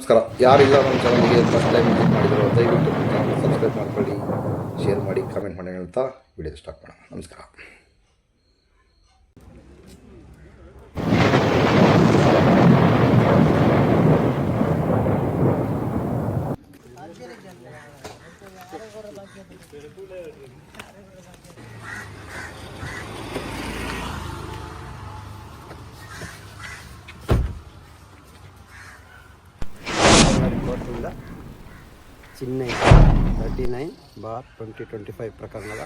ನಮಸ್ಕಾರ. ಯಾರಿಲ್ಲ ನಮ್ಮ ಚಾನಲ್ಗೆ ಫಸ್ಟ್ ಟೈಮ್ ವಿಸಿಟ್ ಮಾಡಿದ್ರು ದಯವಿಟ್ಟು ನಮ್ಮ ಚಾನಲ್ ಸಬ್ಸ್ಕ್ರೈಬ್ ಮಾಡ್ಕೊಳ್ಳಿ, ಶೇರ್ ಮಾಡಿ, ಕಾಮೆಂಟ್ ಮಾಡಿ ಹೇಳ್ತಾ ವಿಡಿಯೋ ಸ್ಟಾರ್ಟ್ ಮಾಡೋಣ. ನಮಸ್ಕಾರ. ಚಿನ್ನೈ 39/2025 ಪ್ರಕರಣದ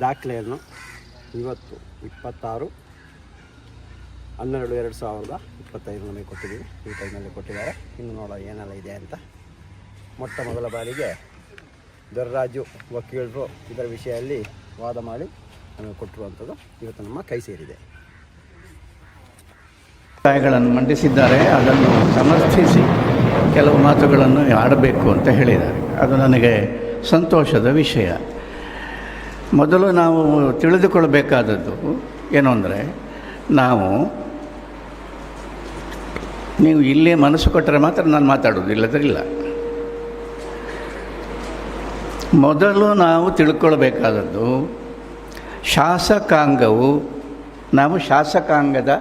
ದಾಖಲೆಯನ್ನು ಇವತ್ತು 26/12/2025 ನಮಗೆ ಕೊಟ್ಟಿದ್ದೀವಿ. ಈ ಟೈಮಲ್ಲಿ ಕೊಟ್ಟಿದ್ದಾರೆ. ಇನ್ನು ನೋಡೋ ಏನೆಲ್ಲ ಇದೆ ಅಂತ. ಮೊಟ್ಟ ಮೊದಲ ಬಾರಿಗೆ ದೊರರಾಜು ವಕೀಲರು ಇದರ ವಿಷಯದಲ್ಲಿ ವಾದ ಮಾಡಿ ನಮಗೆ ಕೊಟ್ಟಿರುವಂಥದ್ದು ಇವತ್ತು ನಮ್ಮ ಕೈ ಸೇರಿದೆ. ಅಭಿಪ್ರಾಯಗಳನ್ನು ಮಂಡಿಸಿದ್ದಾರೆ. ಅದನ್ನು ಸಮರ್ಥಿಸಿ ಕೆಲವು ಮಾತುಗಳನ್ನು ಆಡಬೇಕು ಅಂತ ಹೇಳಿದ್ದಾರೆ. ಅದು ನನಗೆ ಸಂತೋಷದ ವಿಷಯ. ಮೊದಲು ನಾವು ತಿಳಿದುಕೊಳ್ಳಬೇಕಾದದ್ದು ಏನು ಅಂದರೆ, ನೀವು ಇಲ್ಲೇ ಮನಸ್ಸು ಕೊಟ್ಟರೆ ಮಾತ್ರ ನಾನು ಮಾತಾಡೋದು, ಇಲ್ಲದ್ರಿಲ್ಲ. ಮೊದಲು ನಾವು ತಿಳ್ಕೊಳ್ಬೇಕಾದದ್ದು, ನಾವು ಶಾಸಕಾಂಗದ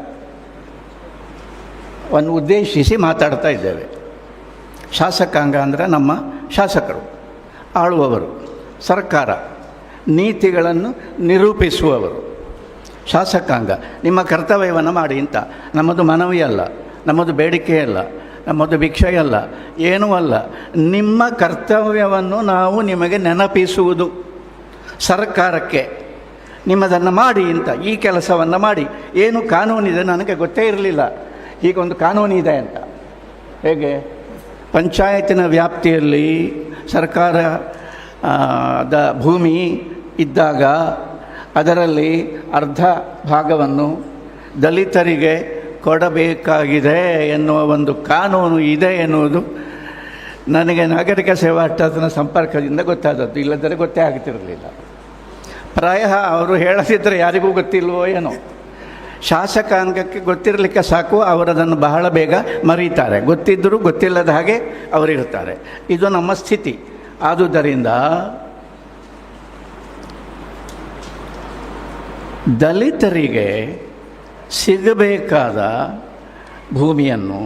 ಒಂದು ಉದ್ದೇಶಿಸಿ ಮಾತಾಡ್ತಾ ಇದ್ದೇವೆ. ಶಾಸಕಾಂಗ ಅಂದರೆ ನಮ್ಮ ಶಾಸಕರು, ಆಳುವವರು, ಸರ್ಕಾರ, ನೀತಿಗಳನ್ನು ನಿರೂಪಿಸುವವರು. ಶಾಸಕಾಂಗ ನಿಮ್ಮ ಕರ್ತವ್ಯವನ್ನು ಮಾಡಿ ಅಂತ. ನಮ್ಮದು ಮನವಿಯಲ್ಲ, ನಮ್ಮದು ಬೇಡಿಕೆಯಲ್ಲ, ನಮ್ಮದು ಭಿಕ್ಷೆಯಲ್ಲ, ಏನೂ ಅಲ್ಲ. ನಿಮ್ಮ ಕರ್ತವ್ಯವನ್ನು ನಾವು ನಿಮಗೆ ನೆನಪಿಸುವುದು. ಸರ್ಕಾರಕ್ಕೆ ನಿಮ್ಮದನ್ನು ಮಾಡಿ ಅಂತ, ಈ ಕೆಲಸವನ್ನು ಮಾಡಿ. ಏನು ಕಾನೂನಿದೆ ನನಗೆ ಗೊತ್ತೇ ಇರಲಿಲ್ಲ, ಹೀಗೊಂದು ಕಾನೂನಿದೆ ಅಂತ. ಹೇಗೆ ಪಂಚಾಯತಿನ ವ್ಯಾಪ್ತಿಯಲ್ಲಿ ಸರ್ಕಾರದ ಭೂಮಿ ಇದ್ದಾಗ ಅದರಲ್ಲಿ ಅರ್ಧ ಭಾಗವನ್ನು ದಲಿತರಿಗೆ ಕೊಡಬೇಕಾಗಿದೆ ಎನ್ನುವ ಒಂದು ಕಾನೂನು ಇದೆ ಎನ್ನುವುದು ನನಗೆ ನಾಗರಿಕ ಸೇವಾ ಟ್ರಸ್ಟ್ನ ಸಂಪರ್ಕದಿಂದ ಗೊತ್ತಾದದ್ದು. ಇಲ್ಲದರೆ ಗೊತ್ತೇ ಆಗ್ತಿರಲಿಲ್ಲ. ಪ್ರಾಯ ಅವರು ಹೇಳದಿದ್ದರೆ ಯಾರಿಗೂ ಗೊತ್ತಿಲ್ವೋ ಏನೋ. ಶಾಸಕಾಂಗಕ್ಕೆ ಗೊತ್ತಿರಲಿಕ್ಕೆ ಸಾಕು, ಅವರದನ್ನು ಬಹಳ ಬೇಗ ಮರೀತಾರೆ. ಗೊತ್ತಿದ್ದರೂ ಗೊತ್ತಿಲ್ಲದ ಹಾಗೆ ಅವರಿರ್ತಾರೆ. ಇದು ನಮ್ಮ ಸ್ಥಿತಿ. ಆದುದರಿಂದ ದಲಿತರಿಗೆ ಸಿಗಬೇಕಾದ ಭೂಮಿಯನ್ನು,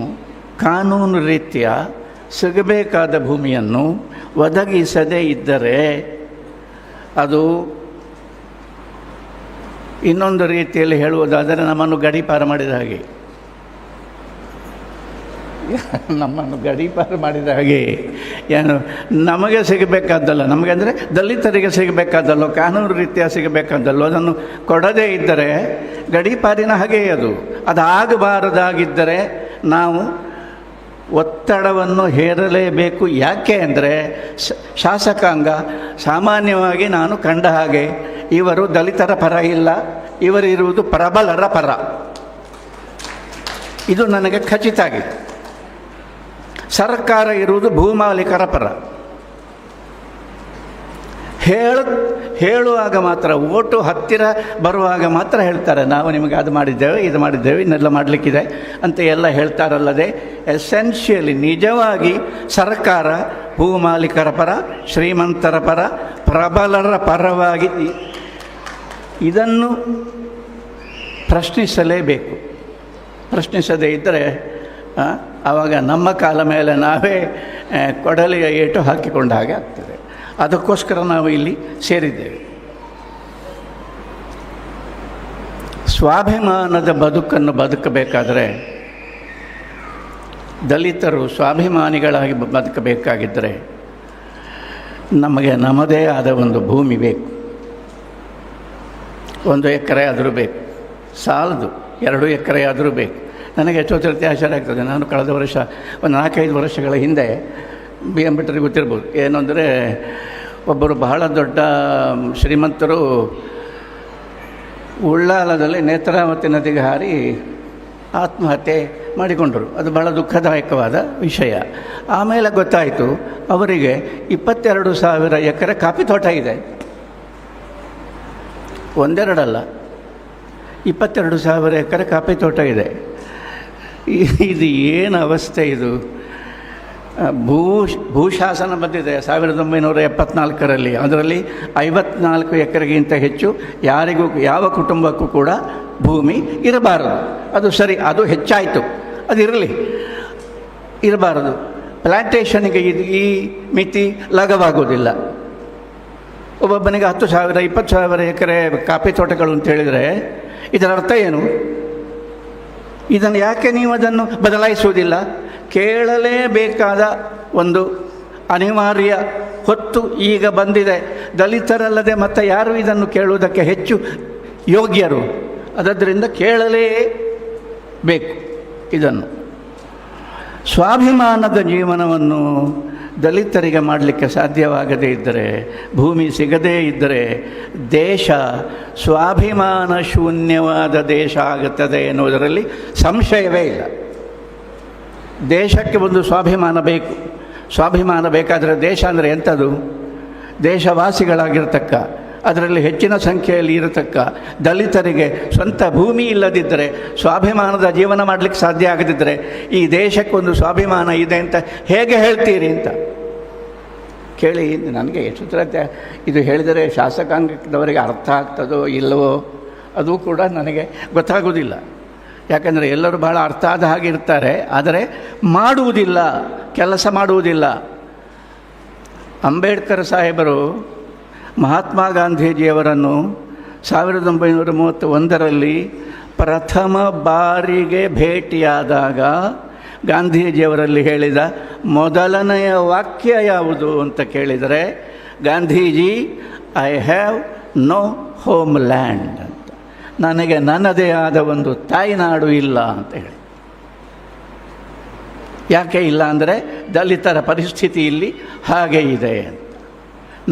ಕಾನೂನು ರೀತ್ಯ ಸಿಗಬೇಕಾದ ಭೂಮಿಯನ್ನು ಒದಗಿಸದೇ ಇದ್ದರೆ ಅದು, ಇನ್ನೊಂದು ರೀತಿಯಲ್ಲಿ ಹೇಳುವುದಾದರೆ, ನಮ್ಮನ್ನು ಗಡೀಪಾರು ಮಾಡಿದ ಹಾಗೆ. ನಮ್ಮನ್ನು ಗಡೀಪಾರು ಮಾಡಿದ ಹಾಗೆ. ಏನು ನಮಗೆ ಸಿಗಬೇಕಾದ್ದಲ್ಲ, ನಮಗೆ ಅಂದರೆ ದಲಿತರಿಗೆ ಸಿಗಬೇಕಾದ್ದಲ್ಲೋ, ಕಾನೂನು ರೀತಿಯ ಸಿಗಬೇಕಾದ್ದಲ್ಲೋ, ಅದನ್ನು ಕೊಡದೇ ಇದ್ದರೆ ಗಡೀಪಾರಿನ ಹಾಗೆಯೇ ಅದು. ಅದಾಗಬಾರದಾಗಿದ್ದರೆ ನಾವು ಒತ್ತಡವನ್ನು ಹೇರಲೇಬೇಕು. ಯಾಕೆ ಅಂದರೆ ಶಾಸಕಾಂಗ ಸಾಮಾನ್ಯವಾಗಿ ನಾನು ಕಂಡ ಹಾಗೆ ಇವರು ದಲಿತರ ಪರ ಇಲ್ಲ, ಇವರಿರುವುದು ಪ್ರಬಲರ ಪರ. ಇದು ನನಗೆ ಖಚಿತ ಆಗಿದೆ. ಸರ್ಕಾರ ಇರುವುದು ಭೂಮಾಲೀಕರ ಪರ. ಹೇಳುವಾಗ ಮಾತ್ರ, ಓಟು ಹತ್ತಿರ ಬರುವಾಗ ಮಾತ್ರ ಹೇಳ್ತಾರೆ, ನಾವು ನಿಮಗೆ ಅದು ಮಾಡಿದ್ದೇವೆ, ಇದು ಮಾಡಿದ್ದೇವೆ, ಇನ್ನೆಲ್ಲ ಮಾಡಲಿಕ್ಕಿದೆ ಅಂತ ಎಲ್ಲ ಹೇಳ್ತಾರಲ್ಲದೆ, ಎಸೆನ್ಷಿಯಲಿ ನಿಜವಾಗಿ ಸರ್ಕಾರ ಭೂಮಾಲೀಕರ ಪರ, ಶ್ರೀಮಂತರ ಪರ, ಪ್ರಬಲರ ಪರವಾಗಿ ಇದನ್ನು ಪ್ರಶ್ನಿಸಲೇಬೇಕು. ಪ್ರಶ್ನಿಸದೇ ಇದ್ದರೆ ಆವಾಗ ನಮ್ಮ ಕಾಲ ಮೇಲೆ ನಾವೇ ಕೊಡಲಿಯ ಏಟು ಹಾಕಿಕೊಂಡ ಹಾಗೆ ಆಗ್ತದೆ. ಅದಕ್ಕೋಸ್ಕರ ನಾವು ಇಲ್ಲಿ ಸೇರಿದ್ದೇವೆ. ಸ್ವಾಭಿಮಾನದ ಬದುಕನ್ನು ಬದುಕಬೇಕಾದರೆ, ದಲಿತರು ಸ್ವಾಭಿಮಾನಿಗಳಾಗಿ ಬದುಕಬೇಕಾಗಿದ್ದರೆ ನಮಗೆ ನಮ್ಮದೇ ಆದ ಒಂದು ಭೂಮಿ ಬೇಕು. 1 ಎಕರೆ ಆದರೂ ಬೇಕು, ಸಾಲದು 2 ಎಕರೆ ಆದರೂ ಬೇಕು. ನನಗೆ ಎಷ್ಟೊತ್ತಿರ್ತಿ ಆಶ್ಚರ್ಯ ಆಗ್ತದೆ. ನಾನು ಕಳೆದ ವರ್ಷ ಒಂದು 4-5 ವರ್ಷಗಳ ಹಿಂದೆ BM ಭಟ್ಟರಿಗೆ ಗೊತ್ತಿರ್ಬೋದು, ಏನು ಅಂದರೆ ಒಬ್ಬರು ಬಹಳ ದೊಡ್ಡ ಶ್ರೀಮಂತರು ಉಳ್ಳಾಲದಲ್ಲಿ ನೇತ್ರಾವತಿ ನದಿಗೆ ಹಾರಿ ಆತ್ಮಹತ್ಯೆ ಮಾಡಿಕೊಂಡರು. ಅದು ಬಹಳ ದುಃಖದಾಯಕವಾದ ವಿಷಯ. ಆಮೇಲೆ ಗೊತ್ತಾಯಿತು ಅವರಿಗೆ 22,000 ಎಕರೆ ಕಾಫಿ ತೋಟ ಇದೆ. ಒಂದೆರಡಲ್ಲ, 22,000 ಎಕರೆ ಕಾಫಿ ತೋಟ ಇದೆ. ಇದು ಏನು ಅವಸ್ಥೆ ಇದು? ಭೂಶಾಸನ ಬಂದಿದೆ 1974ರಲ್ಲಿ. ಅದರಲ್ಲಿ 54 ಎಕರೆಗಿಂತ ಹೆಚ್ಚು ಯಾರಿಗೂ ಯಾವ ಕುಟುಂಬಕ್ಕೂ ಕೂಡ ಭೂಮಿ ಇರಬಾರದು. ಅದು ಸರಿ, ಅದು ಹೆಚ್ಚಾಯಿತು, ಅದು ಇರಬಾರದು. ಪ್ಲಾಂಟೇಷನ್ಗೆ ಈ ಮಿತಿ ಲಘವಾಗೋದಿಲ್ಲ. ಒಬ್ಬೊಬ್ಬನಿಗೆ 10,000 20,000 ಎಕರೆ ಕಾಫಿ ತೋಟಗಳು ಅಂತ ಹೇಳಿದರೆ ಇದರ ಅರ್ಥ ಏನು? ಇದನ್ನು ಯಾಕೆ ನೀವು ಅದನ್ನು ಬದಲಾಯಿಸುವುದಿಲ್ಲ? ಕೇಳಲೇಬೇಕಾದ ಒಂದು ಅನಿವಾರ್ಯ ಹೊತ್ತು ಈಗ ಬಂದಿದೆ. ದಲಿತರಲ್ಲದೆ ಮತ್ತು ಯಾರು ಇದನ್ನು ಕೇಳುವುದಕ್ಕೆ ಹೆಚ್ಚು ಯೋಗ್ಯರು? ಅದರಿಂದ ಕೇಳಲೇಬೇಕು ಇದನ್ನು. ಸ್ವಾಭಿಮಾನದ ಜೀವನವನ್ನು ದಲಿತರಿಗೆ ಮಾಡಲಿಕ್ಕೆ ಸಾಧ್ಯವಾಗದೇ ಇದ್ದರೆ, ಭೂಮಿ ಸಿಗದೇ ಇದ್ದರೆ ದೇಶ ಸ್ವಾಭಿಮಾನ ಶೂನ್ಯವಾದ ದೇಶ ಆಗುತ್ತದೆ ಎನ್ನುವುದರಲ್ಲಿ ಸಂಶಯವೇ ಇಲ್ಲ. ದೇಶಕ್ಕೆ ಒಂದು ಸ್ವಾಭಿಮಾನ ಬೇಕು. ಸ್ವಾಭಿಮಾನ ಬೇಕಾದರೆ ದೇಶ ಅಂದರೆ ಎಂಥದ್ದು? ದೇಶವಾಸಿಗಳಾಗಿರ್ತಕ್ಕ, ಅದರಲ್ಲಿ ಹೆಚ್ಚಿನ ಸಂಖ್ಯೆಯಲ್ಲಿ ಇರತಕ್ಕ ದಲಿತರಿಗೆ ಸ್ವಂತ ಭೂಮಿ ಇಲ್ಲದಿದ್ದರೆ, ಸ್ವಾಭಿಮಾನದ ಜೀವನ ಮಾಡಲಿಕ್ಕೆ ಸಾಧ್ಯ ಆಗದಿದ್ದರೆ ಈ ದೇಶಕ್ಕೊಂದು ಸ್ವಾಭಿಮಾನ ಇದೆ ಅಂತ ಹೇಗೆ ಹೇಳ್ತೀರಿ ಅಂತ ಕೇಳಿ. ನನಗೆ ಎಷ್ಟು ಇದು ಹೇಳಿದರೆ ಶಾಸಕಾಂಗದವರಿಗೆ ಅರ್ಥ ಆಗ್ತದೋ ಇಲ್ಲವೋ ಅದು ಕೂಡ ನನಗೆ ಗೊತ್ತಾಗೋದಿಲ್ಲ. ಯಾಕಂದರೆ ಎಲ್ಲರೂ ಭಾಳ ಅರ್ಥ ಆದ ಹಾಗೆ ಇರ್ತಾರೆ, ಆದರೆ ಮಾಡುವುದಿಲ್ಲ, ಕೆಲಸ ಮಾಡುವುದಿಲ್ಲ. ಅಂಬೇಡ್ಕರ್ ಸಾಹೇಬರು ಮಹಾತ್ಮ ಗಾಂಧೀಜಿಯವರನ್ನು 1931ರಲ್ಲಿ ಪ್ರಥಮ ಬಾರಿಗೆ ಭೇಟಿಯಾದಾಗ ಗಾಂಧೀಜಿಯವರಲ್ಲಿ ಹೇಳಿದ ಮೊದಲನೆಯ ವಾಕ್ಯ ಯಾವುದು ಅಂತ ಕೇಳಿದರೆ, Gandhiji, I have no homeland ಅಂತ, ನನಗೆ ನನ್ನದೇ ಆದ ಒಂದು ತಾಯ್ನಾಡು ಇಲ್ಲ ಅಂತ ಹೇಳಿ. ಯಾಕೆ ಇಲ್ಲ ಅಂದರೆ ದಲಿತರ ಪರಿಸ್ಥಿತಿ ಇಲ್ಲಿ ಹಾಗೆ ಇದೆ ಅಂತ.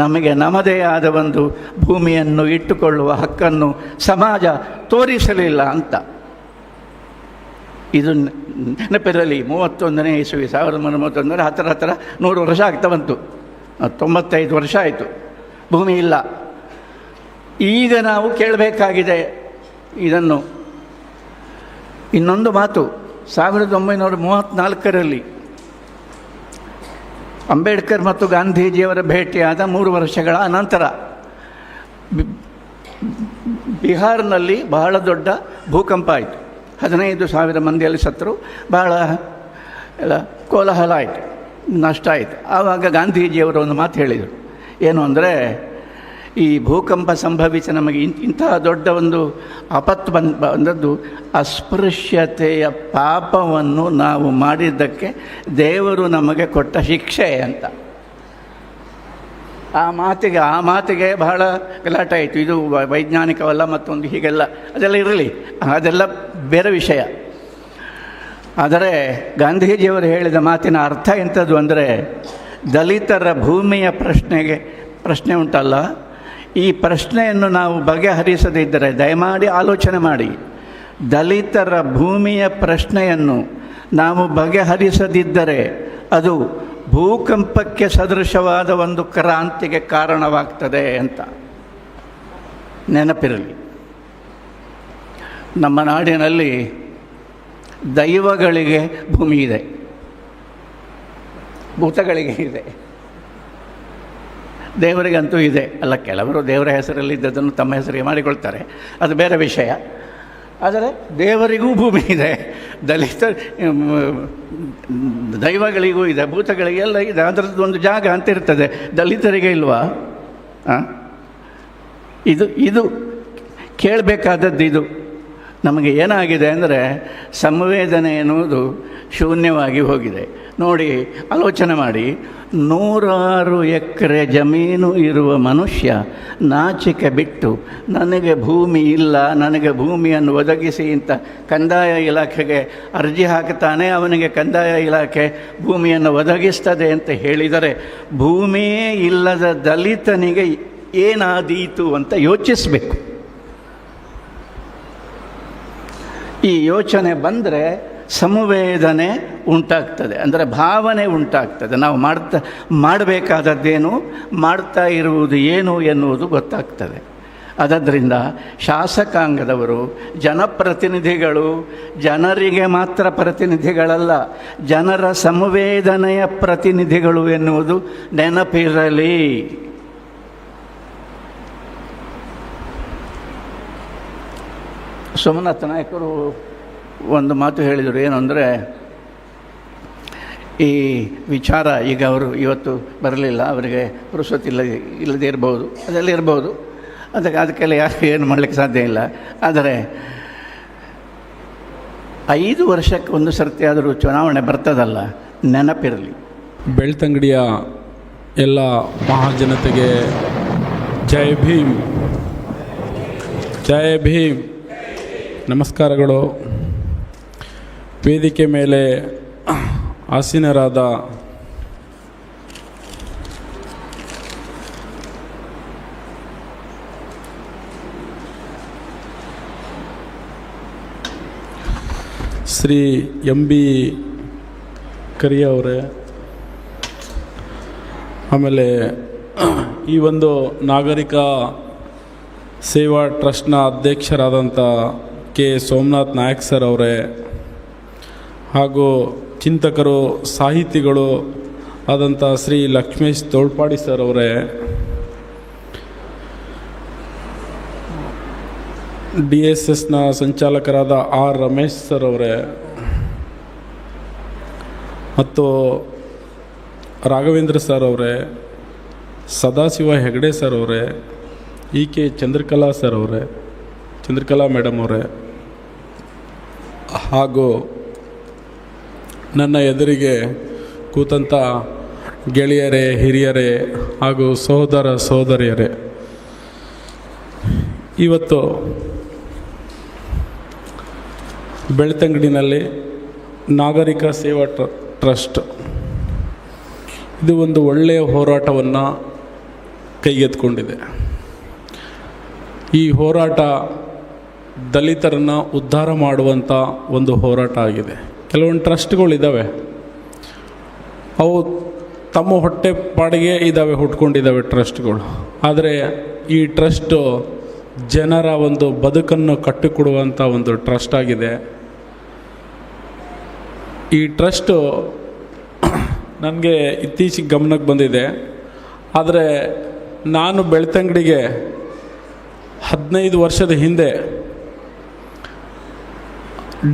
ನಮಗೆ ನಮ್ಮದೇ ಆದ ಒಂದು ಭೂಮಿಯನ್ನು ಇಟ್ಟುಕೊಳ್ಳುವ ಹಕ್ಕನ್ನು ಸಮಾಜ ತೋರಿಸಲಿಲ್ಲ ಅಂತ. ಇದು ನೆನಪಿರಲಿ. 31ನೇ ಇಸವಿ 1931 ಹತ್ತಿರ 100 ವರ್ಷ ಆಗ್ತಾ ಬಂತು. 95 ವರ್ಷ ಆಯಿತು, ಭೂಮಿ ಇಲ್ಲ. ಈಗ ನಾವು ಕೇಳಬೇಕಾಗಿದೆ ಇದನ್ನು. ಇನ್ನೊಂದು ಮಾತು, 1934ರಲ್ಲಿ ಅಂಬೇಡ್ಕರ್ ಮತ್ತು ಗಾಂಧೀಜಿಯವರ ಭೇಟಿಯಾದ 3 ವರ್ಷಗಳ ಅನಂತರ ಬಿಹಾರ್ನಲ್ಲಿ ಬಹಳ ದೊಡ್ಡ ಭೂಕಂಪ ಆಯಿತು. 15,000 ಮಂದಿಯಲ್ಲಿ ಸತ್ತರು, ಬಹಳ ಎಲ್ಲ ಕೋಲಾಹಲ ಆಯಿತು, ನಷ್ಟ ಆಯಿತು. ಆವಾಗ ಗಾಂಧೀಜಿಯವರು ಒಂದು ಮಾತು ಹೇಳಿದರು. ಏನು ಅಂದರೆ, ಈ ಭೂಕಂಪ ಸಂಭವಿಸಿ ನಮಗೆ ಇಂತಹ ದೊಡ್ಡ ಒಂದು ಆಪತ್ತು ಬಂದದ್ದು ಅಸ್ಪೃಶ್ಯತೆಯ ಪಾಪವನ್ನು ನಾವು ಮಾಡಿದ್ದಕ್ಕೆ ದೇವರು ನಮಗೆ ಕೊಟ್ಟ ಶಿಕ್ಷೆ ಅಂತ. ಆ ಮಾತಿಗೆ ಬಹಳ ಗಲಾಟೆ ಆಯಿತು. ಇದು ವೈಜ್ಞಾನಿಕವಲ್ಲ, ಮತ್ತೊಂದು ಹೀಗೆಲ್ಲ ಅದೆಲ್ಲ ಇರಲಿ, ಅದೆಲ್ಲ ಬೇರೆ ವಿಷಯ. ಆದರೆ ಗಾಂಧೀಜಿಯವರು ಹೇಳಿದ ಮಾತಿನ ಅರ್ಥ ಎಂಥದ್ದು ಅಂದರೆ, ದಲಿತರ ಭೂಮಿಯ ಪ್ರಶ್ನೆ ಉಂಟಲ್ಲ, ಈ ಪ್ರಶ್ನೆಯನ್ನು ನಾವು ಬಗೆಹರಿಸದಿದ್ದರೆ, ದಯಮಾಡಿ ಆಲೋಚನೆ ಮಾಡಿ, ದಲಿತರ ಭೂಮಿಯ ಪ್ರಶ್ನೆಯನ್ನು ನಾವು ಬಗೆಹರಿಸದಿದ್ದರೆ ಅದು ಭೂಕಂಪಕ್ಕೆ ಸದೃಶವಾದ ಒಂದು ಕ್ರಾಂತಿಗೆ ಕಾರಣವಾಗ್ತದೆ ಅಂತ ನೆನಪಿರಲಿ. ನಮ್ಮ ನಾಡಿನಲ್ಲಿ ದೈವಗಳಿಗೆ ಭೂಮಿ ಇದೆ, ಭೂತಗಳಿಗೆ ಇದೆ, ದೇವರಿಗಂತೂ ಇದೆ. ಅಲ್ಲ, ಕೆಲವರು ದೇವರ ಹೆಸರಲ್ಲಿದ್ದದನ್ನು ತಮ್ಮ ಹೆಸರಿಗೆ ಮಾಡಿಕೊಳ್ತಾರೆ, ಅದು ಬೇರೆ ವಿಷಯ. ಆದರೆ ದೇವರಿಗೂ ಭೂಮಿ ಇದೆ, ದೈವಗಳಿಗೂ ಇದೆ, ಭೂತಗಳಿಗೆಲ್ಲ ಇದೆ. ಅದರದ್ದು ಒಂದು ಜಾಗ ಅಂತ ಇರ್ತದೆ. ದಲಿತರಿಗೆ ಇಲ್ವಾ? ಇದು ಕೇಳಬೇಕಾದದ್ದು. ಇದು ನಮಗೆ ಏನಾಗಿದೆ ಅಂದರೆ, ಸಂವೇದನೆ ಎನ್ನುವುದು ಶೂನ್ಯವಾಗಿ ಹೋಗಿದೆ. ನೋಡಿ, ಆಲೋಚನೆ ಮಾಡಿ, 106 ಎಕರೆ ಜಮೀನು ಇರುವ ಮನುಷ್ಯ ನಾಚಿಕೆ ಬಿಟ್ಟು ನನಗೆ ಭೂಮಿ ಇಲ್ಲ, ನನಗೆ ಭೂಮಿಯನ್ನು ಒದಗಿಸಿ ಅಂತ ಕಂದಾಯ ಇಲಾಖೆಗೆ ಅರ್ಜಿ ಹಾಕ್ತಾನೆ. ಅವನಿಗೆ ಕಂದಾಯ ಇಲಾಖೆ ಭೂಮಿಯನ್ನು ಒದಗಿಸ್ತದೆ ಅಂತ ಹೇಳಿದರೆ, ಭೂಮಿಯೇ ಇಲ್ಲದ ದಲಿತನಿಗೆ ಏನಾದೀತು ಅಂತ ಯೋಚಿಸಬೇಕು. ಈ ಯೋಚನೆ ಬಂದರೆ ಸಂವೇದನೆ ಉಂಟಾಗ್ತದೆ, ಅಂದರೆ ಭಾವನೆ ಉಂಟಾಗ್ತದೆ. ನಾವು ಮಾಡಬೇಕಾದದ್ದೇನು, ಮಾಡ್ತಾ ಇರುವುದು ಏನು ಎನ್ನುವುದು ಗೊತ್ತಾಗ್ತದೆ. ಆದ್ದರಿಂದ ಶಾಸಕಾಂಗದವರು ಜನಪ್ರತಿನಿಧಿಗಳು ಜನರಿಗೆ ಮಾತ್ರ ಪ್ರತಿನಿಧಿಗಳಲ್ಲ, ಜನರ ಸಂವೇದನೆಯ ಪ್ರತಿನಿಧಿಗಳು ಎನ್ನುವುದು ನೆನಪಿರಲಿ. ಸೋಮನಾಥ ನಾಯಕರು ಒಂದು ಮಾತು ಹೇಳಿದರು, ಏನು ಅಂದರೆ, ಈ ವಿಚಾರ ಈಗ ಅವರು ಇವತ್ತು ಬರಲಿಲ್ಲ, ಅವರಿಗೆ ಪುರುಸೊತ್ತು ಇಲ್ಲದೇ ಇರ್ಬೋದು, ಅದೆಲ್ಲ ಇರ್ಬೋದು, ಅದಕ್ಕೆಲ್ಲ ಯಾರು ಏನು ಮಾಡಲಿಕ್ಕೆ ಸಾಧ್ಯ ಇಲ್ಲ. ಆದರೆ 5 ವರ್ಷಕ್ಕೆ ಒಂದು ಸರ್ತಿ ಆದರೂ ಚುನಾವಣೆ ಬರ್ತದಲ್ಲ, ನೆನಪಿರಲಿ. ಬೆಳ್ತಂಗಡಿಯ ಎಲ್ಲ ಮಹಾಜನತೆಗೆ ಜೈ ಭೀಮ್, ಜೈ ಭೀಮ್, ನಮಸ್ಕಾರಗಳು. ವೇದಿಕೆ ಮೇಲೆ ಆಸೀನರಾದ ಶ್ರೀ ಎಂ ಬಿ ಕರಿಯ ಅವರೇ, ಆಮೇಲೆ ಈ ಒಂದು ನಾಗರಿಕ ಸೇವಾ ಟ್ರಸ್ಟ್ನ ಅಧ್ಯಕ್ಷರಾದಂಥ ಕೆ ಸೋಮನಾಥ್ ನಾಯಕ್ ಸರ್ ಅವರೇ, ಹಾಗೂ ಚಿಂತಕರು ಸಾಹಿತಿಗಳು ಆದಂಥ ಶ್ರೀ ಲಕ್ಷ್ಮೇಶ್ ತೋಳ್ಪಾಡಿ ಸರ್ ಅವರೇ, DSSನ ಸಂಚಾಲಕರಾದ ಆರ್ ರಮೇಶ್ ಸರ್ ಅವರೇ, ಮತ್ತು ರಾಘವೇಂದ್ರ ಸರ್ ಅವರೇ, ಸದಾಶಿವ ಹೆಗಡೆ ಸರ್ ಅವರೇ, ಕೆ ಚಂದ್ರಕಲಾ ಸರ್ ಅವರೇ, ಚಂದ್ರಕಲಾ ಮೇಡಮ್ ಅವರೇ, ಹಾಗೂ ನನ್ನ ಎದುರಿಗೆ ಕೂತಂಥ ಗೆಳೆಯರೇ, ಹಿರಿಯರೇ ಹಾಗೂ ಸಹೋದರ ಸಹೋದರಿಯರೇ, ಇವತ್ತು ಬೆಳ್ತಂಗಡಿನಲ್ಲಿ ನಾಗರಿಕ ಸೇವಾ ಟ್ರಸ್ಟ್ ಇದು ಒಂದು ಒಳ್ಳೆಯ ಹೋರಾಟವನ್ನು ಕೈಗೆತ್ತಿಕೊಂಡಿದೆ. ಈ ಹೋರಾಟ ದಲಿತರನ್ನು ಉದ್ಧಾರ ಮಾಡುವಂಥ ಒಂದು ಹೋರಾಟ ಆಗಿದೆ. ಕೆಲವೊಂದು ಟ್ರಸ್ಟ್ಗಳಿದ್ದಾವೆ, ಅವು ತಮ್ಮ ಹೊಟ್ಟೆ ಪಾಡಿಗೆ ಇದ್ದಾವೆ, ಹುಟ್ಕೊಂಡಿದ್ದಾವೆ ಟ್ರಸ್ಟ್ಗಳು. ಆದರೆ ಈ ಟ್ರಸ್ಟು ಜನರ ಒಂದು ಬದುಕನ್ನು ಕಟ್ಟಿಕೊಡುವಂಥ ಒಂದು ಟ್ರಸ್ಟ್ ಆಗಿದೆ. ಈ ಟ್ರಸ್ಟು ನನಗೆ ಇತ್ತೀಚೆಗೆ ಗಮನಕ್ಕೆ ಬಂದಿದೆ. ಆದರೆ ನಾನು ಬೆಳ್ತಂಗಡಿಗೆ 15 ವರ್ಷದ ಹಿಂದೆ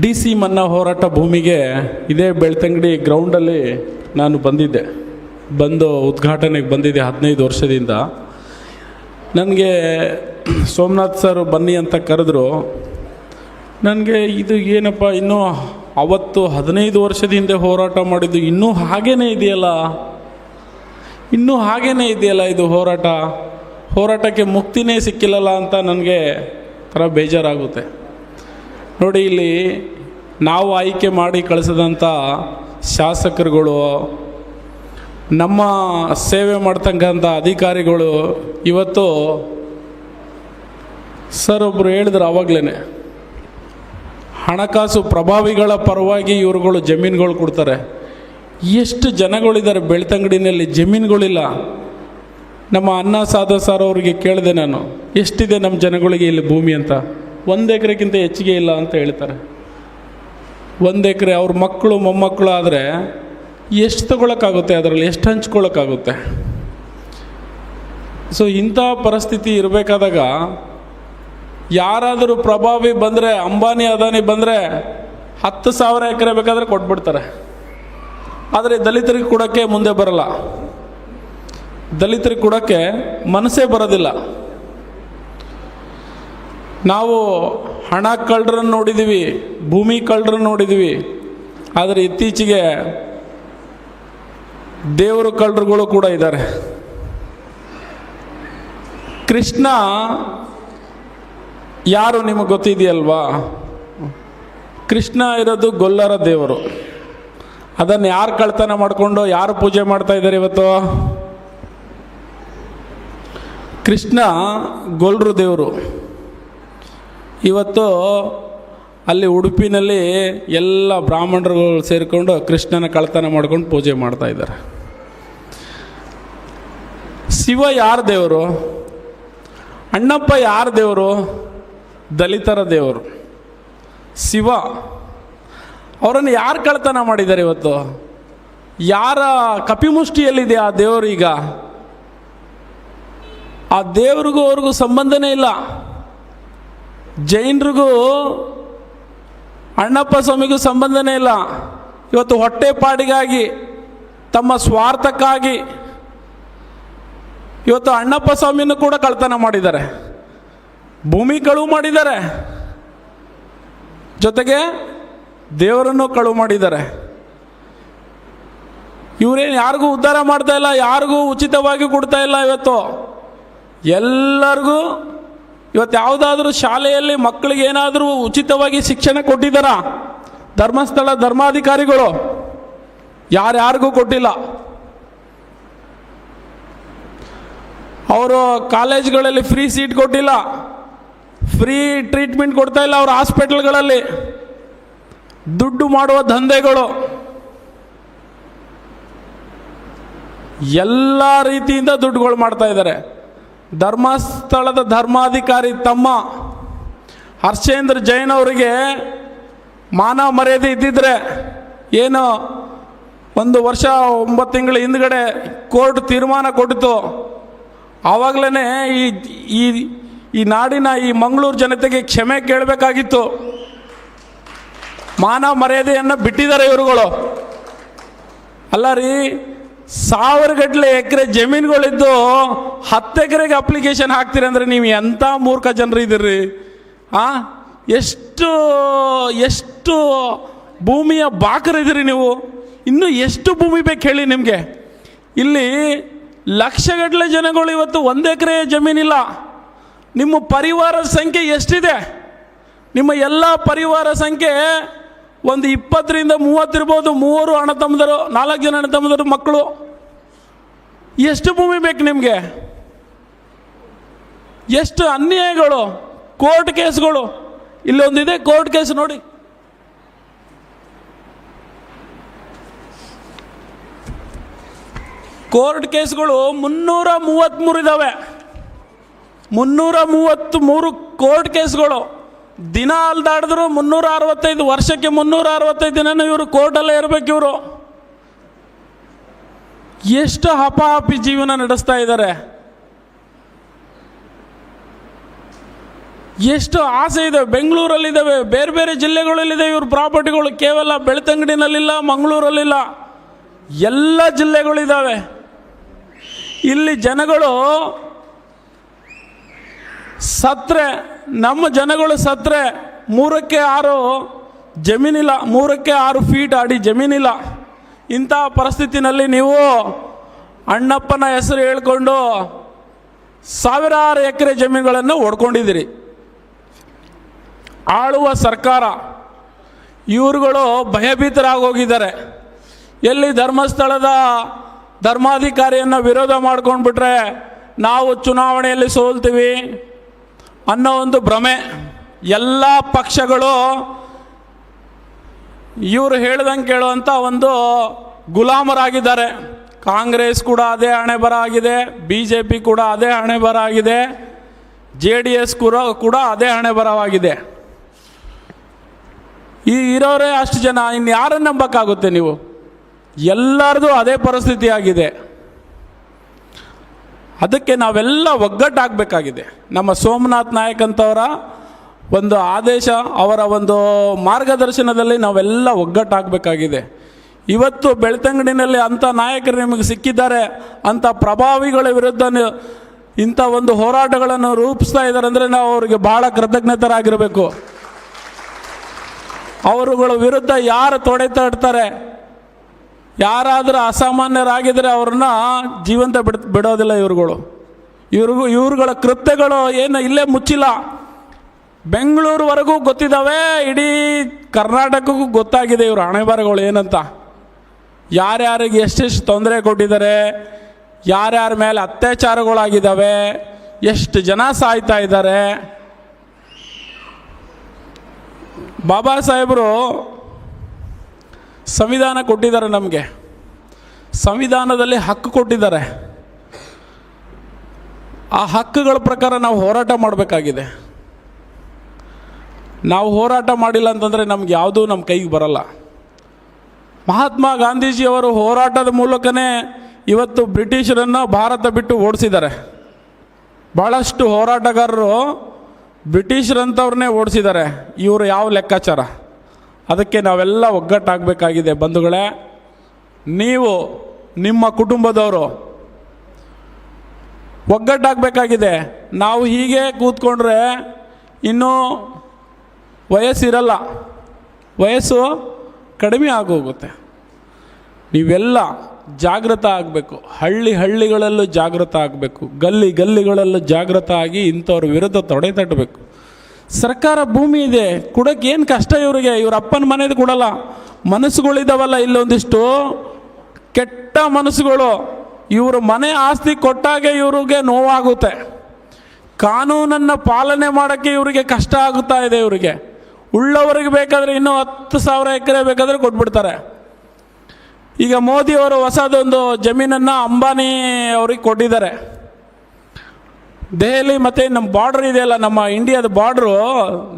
DC ಮನ್ನಾ ಹೋರಾಟ ಭೂಮಿಗೆ ಇದೇ ಬೆಳ್ತಂಗಡಿ ಗ್ರೌಂಡಲ್ಲಿ ನಾನು ಬಂದು ಉದ್ಘಾಟನೆಗೆ ಬಂದಿದ್ದೆ 15 ವರ್ಷದಿಂದ. ನನಗೆ ಸೋಮನಾಥ್ ಸರ್ ಬನ್ನಿ ಅಂತ ಕರೆದ್ರು. ನನಗೆ ಇದು ಏನಪ್ಪ, ಇನ್ನೂ ಅವತ್ತು 15 ವರ್ಷದ ಹಿಂದೆ ಹೋರಾಟ ಮಾಡಿದ್ದು ಇನ್ನೂ ಹಾಗೇ ಇದೆಯಲ್ಲ ಇದು ಹೋರಾಟಕ್ಕೆ ಮುಕ್ತಿನೇ ಸಿಕ್ಕಿಲ್ಲಲ್ಲ ಅಂತ ನನಗೆ ಥರ ಬೇಜಾರಾಗುತ್ತೆ. ನೋಡಿ, ಇಲ್ಲಿ ನಾವು ಆಯ್ಕೆ ಮಾಡಿ ಕಳಿಸಿದಂಥ ಶಾಸಕರುಗಳು, ನಮ್ಮ ಸೇವೆ ಮಾಡ್ತಕ್ಕಂಥ ಅಧಿಕಾರಿಗಳು ಇವತ್ತು ಸರ್ ಒಬ್ಬರು ಹೇಳಿದ್ರು ಆವಾಗಲೇ, ಹಣಕಾಸು ಪ್ರಭಾವಿಗಳ ಪರವಾಗಿ ಇವರುಗಳು ಜಮೀನುಗಳು ಕೊಡ್ತಾರೆ. ಎಷ್ಟು ಜನಗಳಿದ್ದಾರೆ ಬೆಳ್ತಂಗಡಿನಲ್ಲಿ, ಜಮೀನುಗಳಿಲ್ಲ. ನಮ್ಮ ಅನ್ನ ಸಾಧ ಸರ್ ಅವರಿಗೆ ಕೇಳಿದೆ ನಾನು, ಎಷ್ಟಿದೆ ನಮ್ಮ ಜನಗಳಿಗೆ ಇಲ್ಲಿ ಭೂಮಿ ಅಂತ. 1 ಎಕರೆಗಿಂತ ಹೆಚ್ಚಿಗೆ ಇಲ್ಲ ಅಂತ ಹೇಳ್ತಾರೆ. 1 ಎಕರೆ ಅವ್ರ ಮಕ್ಕಳು ಮೊಮ್ಮಕ್ಕಳು ಆದರೆ ಎಷ್ಟು ತಗೊಳಕ್ಕಾಗುತ್ತೆ, ಅದರಲ್ಲಿ ಎಷ್ಟು ಹಂಚ್ಕೊಳ್ಳೋಕ್ಕಾಗುತ್ತೆ? ಸೊ ಇಂಥ ಪರಿಸ್ಥಿತಿ ಇರಬೇಕಾದಾಗ ಯಾರಾದರೂ ಪ್ರಭಾವಿ ಬಂದರೆ, ಅಂಬಾನಿ ಅದಾನಿ ಬಂದರೆ 10,000 ಎಕರೆ ಬೇಕಾದರೆ ಕೊಟ್ಬಿಡ್ತಾರೆ. ಆದರೆ ದಲಿತರಿಗೆ ಕೊಡೋಕ್ಕೆ ಮುಂದೆ ಬರಲ್ಲ, ದಲಿತರಿಗೆ ಕೊಡೋಕ್ಕೆ ಮನಸ್ಸೇ ಬರೋದಿಲ್ಲ. ನಾವು ಹಣ ಕಳ್ಳರನ್ನು ನೋಡಿದ್ದೀವಿ, ಭೂಮಿ ಕಳ್ಳರನ್ನು ನೋಡಿದ್ದೀವಿ. ಆದರೆ ಇತ್ತೀಚೆಗೆ ದೇವರು ಕಳ್ಳರುಗಳು ಕೂಡ ಇದ್ದಾರೆ. ಕೃಷ್ಣ ಯಾರು ನಿಮಗೆ ಗೊತ್ತಿದೆಯಲ್ವಾ? ಕೃಷ್ಣ ಇರೋದು ಗೊಲ್ಲರ ದೇವರು. ಅದನ್ನು ಯಾರು ಕಳ್ತನ ಮಾಡಿಕೊಂಡು ಯಾರು ಪೂಜೆ ಮಾಡ್ತಾ ಇದ್ದಾರೆ ಇವತ್ತು? ಕೃಷ್ಣ ಗೊಲ್ಲರು ದೇವರು. ಇವತ್ತು ಅಲ್ಲಿ ಉಡುಪಿನಲ್ಲಿ ಎಲ್ಲ ಬ್ರಾಹ್ಮಣರು ಸೇರಿಕೊಂಡು ಕೃಷ್ಣನ ಕಳ್ತನ ಮಾಡ್ಕೊಂಡು ಪೂಜೆ ಮಾಡ್ತಾ ಇದ್ದಾರೆ. ಶಿವ ಯಾರ ದೇವರು? ಅಣ್ಣಪ್ಪ ಯಾರ ದೇವರು? ದಲಿತರ ದೇವರು, ಶಿವ. ಅವರನ್ನು ಯಾರು ಕಳ್ತನ ಮಾಡಿದ್ದಾರೆ ಇವತ್ತು? ಯಾರ ಕಪಿಮುಷ್ಟಿಯಲ್ಲಿದೆ ಆ ದೇವರು? ಈಗ ಆ ದೇವ್ರಿಗೂ ಅವ್ರಿಗೂ ಸಂಬಂಧನೇ ಇಲ್ಲ. ಜೈನರಿಗೂ ಅಣ್ಣಪ್ಪ ಸ್ವಾಮಿಗೂ ಸಂಬಂಧನೇ ಇಲ್ಲ. ಇವತ್ತು ಹೊಟ್ಟೆಪಾಡಿಗಾಗಿ, ತಮ್ಮ ಸ್ವಾರ್ಥಕ್ಕಾಗಿ ಇವತ್ತು ಅಣ್ಣಪ್ಪ ಸ್ವಾಮಿಯನ್ನು ಕೂಡ ಕಳ್ತನ ಮಾಡಿದ್ದಾರೆ, ಭೂಮಿ ಕಳುವು ಮಾಡಿದ್ದಾರೆ, ಜೊತೆಗೆ ದೇವರನ್ನು ಕಳುವು ಮಾಡಿದ್ದಾರೆ. ಇವರೇನು ಯಾರಿಗೂ ಉದ್ಧಾರ ಮಾಡ್ತಾ ಇಲ್ಲ, ಯಾರಿಗೂ ಉಚಿತವಾಗಿ ಕೊಡ್ತಾ ಇಲ್ಲ. ಇವತ್ತು ಎಲ್ಲರಿಗೂ ಇವತ್ತು ಯಾವುದಾದ್ರೂ ಶಾಲೆಯಲ್ಲಿ ಮಕ್ಕಳಿಗೆ ಏನಾದರೂ ಉಚಿತವಾಗಿ ಶಿಕ್ಷಣ ಕೊಟ್ಟಿದ್ದಾರಾ? ಧರ್ಮಸ್ಥಳ ಧರ್ಮಾಧಿಕಾರಿಗಳು ಯಾರ್ಯಾರಿಗೂ ಕೊಟ್ಟಿಲ್ಲ. ಅವರು ಕಾಲೇಜ್ಗಳಲ್ಲಿ ಫ್ರೀ ಸೀಟ್ ಕೊಟ್ಟಿಲ್ಲ, ಫ್ರೀ ಟ್ರೀಟ್ಮೆಂಟ್ ಕೊಡ್ತಾ ಇಲ್ಲ. ಅವ್ರ ಹಾಸ್ಪಿಟಲ್ಗಳಲ್ಲಿ ದುಡ್ಡು ಮಾಡುವ ದಂಧೆಗಳು, ಎಲ್ಲ ರೀತಿಯಿಂದ ದುಡ್ಡುಗಳು ಮಾಡ್ತಾ ಇದ್ದಾರೆ. ಧರ್ಮಸ್ಥಳದ ಧರ್ಮಾಧಿಕಾರಿ ತಮ್ಮ ಹರ್ಷೇಂದ್ರ ಜೈನ್ ಅವರಿಗೆ ಮಾನ ಮರ್ಯಾದೆ ಇದ್ದಿದ್ರೆ ಏನು 1 ವರ್ಷ 9 ತಿಂಗಳ ಹಿಂದ್ಗಡೆ ಕೋರ್ಟ್ ತೀರ್ಮಾನ ಕೊಟ್ಟಿತು. ಆವಾಗಲೇ ಈ ನಾಡಿನ ಈ ಮಂಗಳೂರು ಜನತೆಗೆ ಕ್ಷಮೆ ಕೇಳಬೇಕಾಗಿತ್ತು. ಮಾನ ಮರ್ಯಾದೆಯನ್ನು ಬಿಟ್ಟಿದ್ದಾರೆ ಇವರುಗಳು. ಅಲ್ಲ ರೀ, 1000 ಗಟ್ಟಲೆ ಎಕರೆ ಜಮೀನುಗಳಿದ್ದು 10 ಎಕರೆಗೆ ಅಪ್ಲಿಕೇಶನ್ ಹಾಕ್ತೀರಿ ಅಂದರೆ ನೀವು ಎಂಥ ಮೂರ್ಖ ಜನರು ಇದ್ದೀರಿ? ಎಷ್ಟು ಭೂಮಿಯ ಬಾಕರಿದ್ದೀರಿ ನೀವು? ಇನ್ನೂ ಎಷ್ಟು ಭೂಮಿ ಬೇಕು ಹೇಳಿ ನಿಮಗೆ? ಇಲ್ಲಿ ಲಕ್ಷಗಟ್ಟಲೆ ಜನಗಳು ಇವತ್ತು 1 ಎಕರೆ ಜಮೀನಿಲ್ಲ. ನಿಮ್ಮ ಪರಿವಾರದ ಸಂಖ್ಯೆ ಎಷ್ಟಿದೆ? ನಿಮ್ಮ ಎಲ್ಲ ಪರಿವಾರ ಸಂಖ್ಯೆ ಒಂದು 20ರಿಂದ 30 ಇರ್ಬೋದು. 3 ಅಣ್ಣ ತಮ್ಮದರು, 4 ಜನ ಅಣ್ಣ ತಮ್ಮದರು ಮಕ್ಕಳು. ಎಷ್ಟು ಭೂಮಿ ಬೇಕು ನಿಮಗೆ? ಎಷ್ಟು ಅನ್ಯಾಯಗಳು, ಕೋರ್ಟ್ ಕೇಸ್ಗಳು. ಇಲ್ಲೊಂದಿದೆ ಕೋರ್ಟ್ ಕೇಸ್ ನೋಡಿ. ಕೋರ್ಟ್ ಕೇಸ್ಗಳು 333 ಇದ್ದಾವೆ. 333 ಕೋರ್ಟ್ ಕೇಸ್ಗಳು. ದಿನ ಅಲ್ದಾಡಿದ್ರು 365 ವರ್ಷಕ್ಕೆ 365 ದಿನನೂ ಇವರು ಕೋರ್ಟಲ್ಲೇ ಇರಬೇಕು. ಇವರು ಎಷ್ಟು ಹಪಾಹಪಿ ಜೀವನ ನಡೆಸ್ತಾ ಇದ್ದಾರೆ. ಎಷ್ಟು ಆಸೆ ಇದೆ. ಬೆಂಗಳೂರಲ್ಲಿದ್ದಾವೆ, ಬೇರೆ ಬೇರೆ ಜಿಲ್ಲೆಗಳಲ್ಲಿದೆ ಇವ್ರ ಪ್ರಾಪರ್ಟಿಗಳು. ಕೇವಲ ಬೆಳ್ತಂಗಡಿನಲ್ಲಿಲ್ಲ, ಮಂಗಳೂರಲ್ಲಿಲ್ಲ, ಎಲ್ಲ ಜಿಲ್ಲೆಗಳಿದ್ದಾವೆ. ಇಲ್ಲಿ ಜನಗಳು ಸತ್ರೆ, ನಮ್ಮ ಜನಗಳು ಸತ್ರೆ 3ಕ್ಕೆ 6 ಜಮೀನಿಲ್ಲ, 3ಕ್ಕೆ 6 ಫೀಟ್ ಅಡಿ ಜಮೀನಿಲ್ಲ. ಇಂಥ ಪರಿಸ್ಥಿತಿನಲ್ಲಿ ನೀವು ಅಣ್ಣಪ್ಪನ ಹೆಸರು ಹೇಳ್ಕೊಂಡು ಸಾವಿರಾರು ಎಕರೆ ಜಮೀನುಗಳನ್ನು ಹೊಡ್ಕೊಂಡಿದ್ದೀರಿ. ಆಳುವ ಸರ್ಕಾರ ಇವರುಗಳು ಭಯಭೀತರಾಗೋಗಿದ್ದಾರೆ. ಎಲ್ಲಿ ಧರ್ಮಸ್ಥಳದ ಧರ್ಮಾಧಿಕಾರಿಯನ್ನು ವಿರೋಧ ಮಾಡ್ಕೊಂಡ್ಬಿಟ್ರೆ ನಾವು ಚುನಾವಣೆಯಲ್ಲಿ ಸೋಲ್ತೀವಿ ಅನ್ನೋ ಒಂದು ಭ್ರಮೆ. ಎಲ್ಲ ಪಕ್ಷಗಳು ಇವರು ಹೇಳ್ದಂಗೆ ಕೇಳುವಂಥ ಒಂದು ಗುಲಾಮರಾಗಿದ್ದಾರೆ. ಕಾಂಗ್ರೆಸ್ ಕೂಡ ಅದೇ ಹಣೆ ಬರ ಆಗಿದೆ, BJP ಕೂಡ ಅದೇ ಹಣೆ ಬರ ಆಗಿದೆ, JDS ಕೂಡ ಅದೇ ಹಣೆ ಬರವಾಗಿದೆ. ಈ ಇರೋರೇ ಅಷ್ಟು ಜನ, ಇನ್ನು ಯಾರನ್ನು ನಂಬಕ್ಕಾಗುತ್ತೆ ನೀವು? ಎಲ್ಲರದು ಅದೇ ಪರಿಸ್ಥಿತಿ ಆಗಿದೆ. ಅದಕ್ಕೆ ನಾವೆಲ್ಲ ಒಗ್ಗಟ್ಟಾಗಬೇಕಾಗಿದೆ. ನಮ್ಮ ಸೋಮನಾಥ್ ನಾಯಕ್ ಅಂತವರ ಒಂದು ಆದೇಶ, ಅವರ ಒಂದು ಮಾರ್ಗದರ್ಶನದಲ್ಲಿ ನಾವೆಲ್ಲ ಒಗ್ಗಟ್ಟಾಗಬೇಕಾಗಿದೆ. ಇವತ್ತು ಬೆಳ್ತಂಗಡಿನಲ್ಲಿ ಅಂಥ ನಾಯಕರು ನಿಮಗೆ ಸಿಕ್ಕಿದ್ದಾರೆ, ಅಂಥ ಪ್ರಭಾವಿಗಳ ವಿರುದ್ಧ ಇಂಥ ಒಂದು ಹೋರಾಟಗಳನ್ನು ರೂಪಿಸ್ತಾ ಇದ್ದಾರೆ ಅಂದರೆ ನಾವು ಅವರಿಗೆ ಬಹಳ ಕೃತಜ್ಞತರಾಗಿರಬೇಕು. ಅವರುಗಳ ವಿರುದ್ಧ ಯಾರು ತೊಡೆ ತಡ್ತಾರೆ, ಯಾರಾದರೂ ಅಸಾಮಾನ್ಯರಾಗಿದ್ದರೆ ಅವ್ರನ್ನ ಜೀವಂತ ಬಿಡೋದಿಲ್ಲ ಇವ್ರುಗಳು. ಇವ್ರುಗಳ ಕೃತ್ಯಗಳು ಏನು ಇಲ್ಲೇ ಮುಚ್ಚಿಲ್ಲ, ಬೆಂಗಳೂರುವರೆಗೂ ಗೊತ್ತಿದ್ದಾವೆ, ಇಡೀ ಕರ್ನಾಟಕಕ್ಕೂ ಗೊತ್ತಾಗಿದೆ ಇವ್ರ ಹಣೆಬರಗಳು ಏನಂತ. ಯಾರ್ಯಾರಿಗೆ ಎಷ್ಟೆಷ್ಟು ತೊಂದರೆ ಕೊಟ್ಟಿದ್ದಾರೆ, ಯಾರ್ಯಾರ ಮೇಲೆ ಅತ್ಯಾಚಾರಗಳಾಗಿದ್ದಾವೆ, ಎಷ್ಟು ಜನ ಸಾಯ್ತಾ ಇದ್ದಾರೆ. ಬಾಬಾ ಸಾಹೇಬರು ಸಂವಿಧಾನ ಕೊಟ್ಟಿದ್ದಾರೆ ನಮಗೆ, ಸಂವಿಧಾನದಲ್ಲಿ ಹಕ್ಕು ಕೊಟ್ಟಿದ್ದಾರೆ. ಆ ಹಕ್ಕುಗಳ ಪ್ರಕಾರ ನಾವು ಹೋರಾಟ ಮಾಡಬೇಕಾಗಿದೆ. ನಾವು ಹೋರಾಟ ಮಾಡಿಲ್ಲ ಅಂತಂದರೆ ನಮ್ಗೆ ಯಾವುದೂ ನಮ್ಮ ಕೈಗೆ ಬರಲ್ಲ. ಮಹಾತ್ಮ ಗಾಂಧೀಜಿಯವರು ಹೋರಾಟದ ಮೂಲಕನೇ ಇವತ್ತು ಬ್ರಿಟಿಷರನ್ನು ಭಾರತ ಬಿಟ್ಟು ಓಡಿಸಿದ್ದಾರೆ. ಭಾಳಷ್ಟು ಹೋರಾಟಗಾರರು ಬ್ರಿಟಿಷರಂಥವ್ರನ್ನೇ ಓಡಿಸಿದ್ದಾರೆ. ಇವರು ಯಾವ ಲೆಕ್ಕಾಚಾರ? ಅದಕ್ಕೆ ನಾವೆಲ್ಲ ಒಗ್ಗಟ್ಟಾಗಬೇಕಾಗಿದೆ ಬಂಧುಗಳೇ. ನೀವು ನಿಮ್ಮ ಕುಟುಂಬದವರು ಒಗ್ಗಟ್ಟಾಗಬೇಕಾಗಿದೆ. ನಾವು ಹೀಗೆ ಕೂತ್ಕೊಂಡ್ರೆ ಇನ್ನೂ ವಯಸ್ಸಿರಲ್ಲ, ವಯಸ್ಸು ಕಡಿಮೆ ಆಗೋಗುತ್ತೆ. ನೀವೆಲ್ಲ ಜಾಗೃತ ಆಗಬೇಕು. ಹಳ್ಳಿಗಳಲ್ಲೂ ಜಾಗೃತ ಆಗಬೇಕು, ಗಲ್ಲಿಗಳಲ್ಲೂ ಜಾಗೃತ ಆಗಿ ಇಂಥವ್ರ ವಿರುದ್ಧ ತೊಡೆ ತಟ್ಟಬೇಕು. ಸರ್ಕಾರ ಭೂಮಿ ಇದೆ, ಕೊಡೋಕ್ಕೆ ಏನು ಕಷ್ಟ ಇವರಿಗೆ? ಇವ್ರ ಅಪ್ಪನ ಮನೇದು ಕೊಡಲ್ಲ. ಮನಸ್ಸುಗಳಿದ್ದಾವಲ್ಲ ಇಲ್ಲೊಂದಿಷ್ಟು ಕೆಟ್ಟ ಮನಸ್ಸುಗಳು, ಇವರು ಮನೆ ಆಸ್ತಿ ಕೊಟ್ಟಾಗೆ ಇವ್ರಿಗೆ ನೋವಾಗುತ್ತೆ. ಕಾನೂನನ್ನು ಪಾಲನೆ ಮಾಡೋಕ್ಕೆ ಇವರಿಗೆ ಕಷ್ಟ ಆಗುತ್ತಾ ಇದೆ. ಇವರಿಗೆ ಉಳ್ಳವರಿಗೆ ಬೇಕಾದರೆ ಇನ್ನೂ 10,000 ಎಕರೆ ಬೇಕಾದರೆ ಕೊಟ್ಬಿಡ್ತಾರೆ. ಈಗ ಮೋದಿಯವರು ಹೊಸದೊಂದು ಜಮೀನನ್ನು ಅಂಬಾನಿ ಅವ್ರಿಗೆ ಕೊಟ್ಟಿದ್ದಾರೆ. ದೆಹಲಿ ಮತ್ತು ನಮ್ಮ ಬಾರ್ಡ್ರ್ ಇದೆಯಲ್ಲ, ನಮ್ಮ ಇಂಡಿಯಾದ ಬಾರ್ಡ್ರು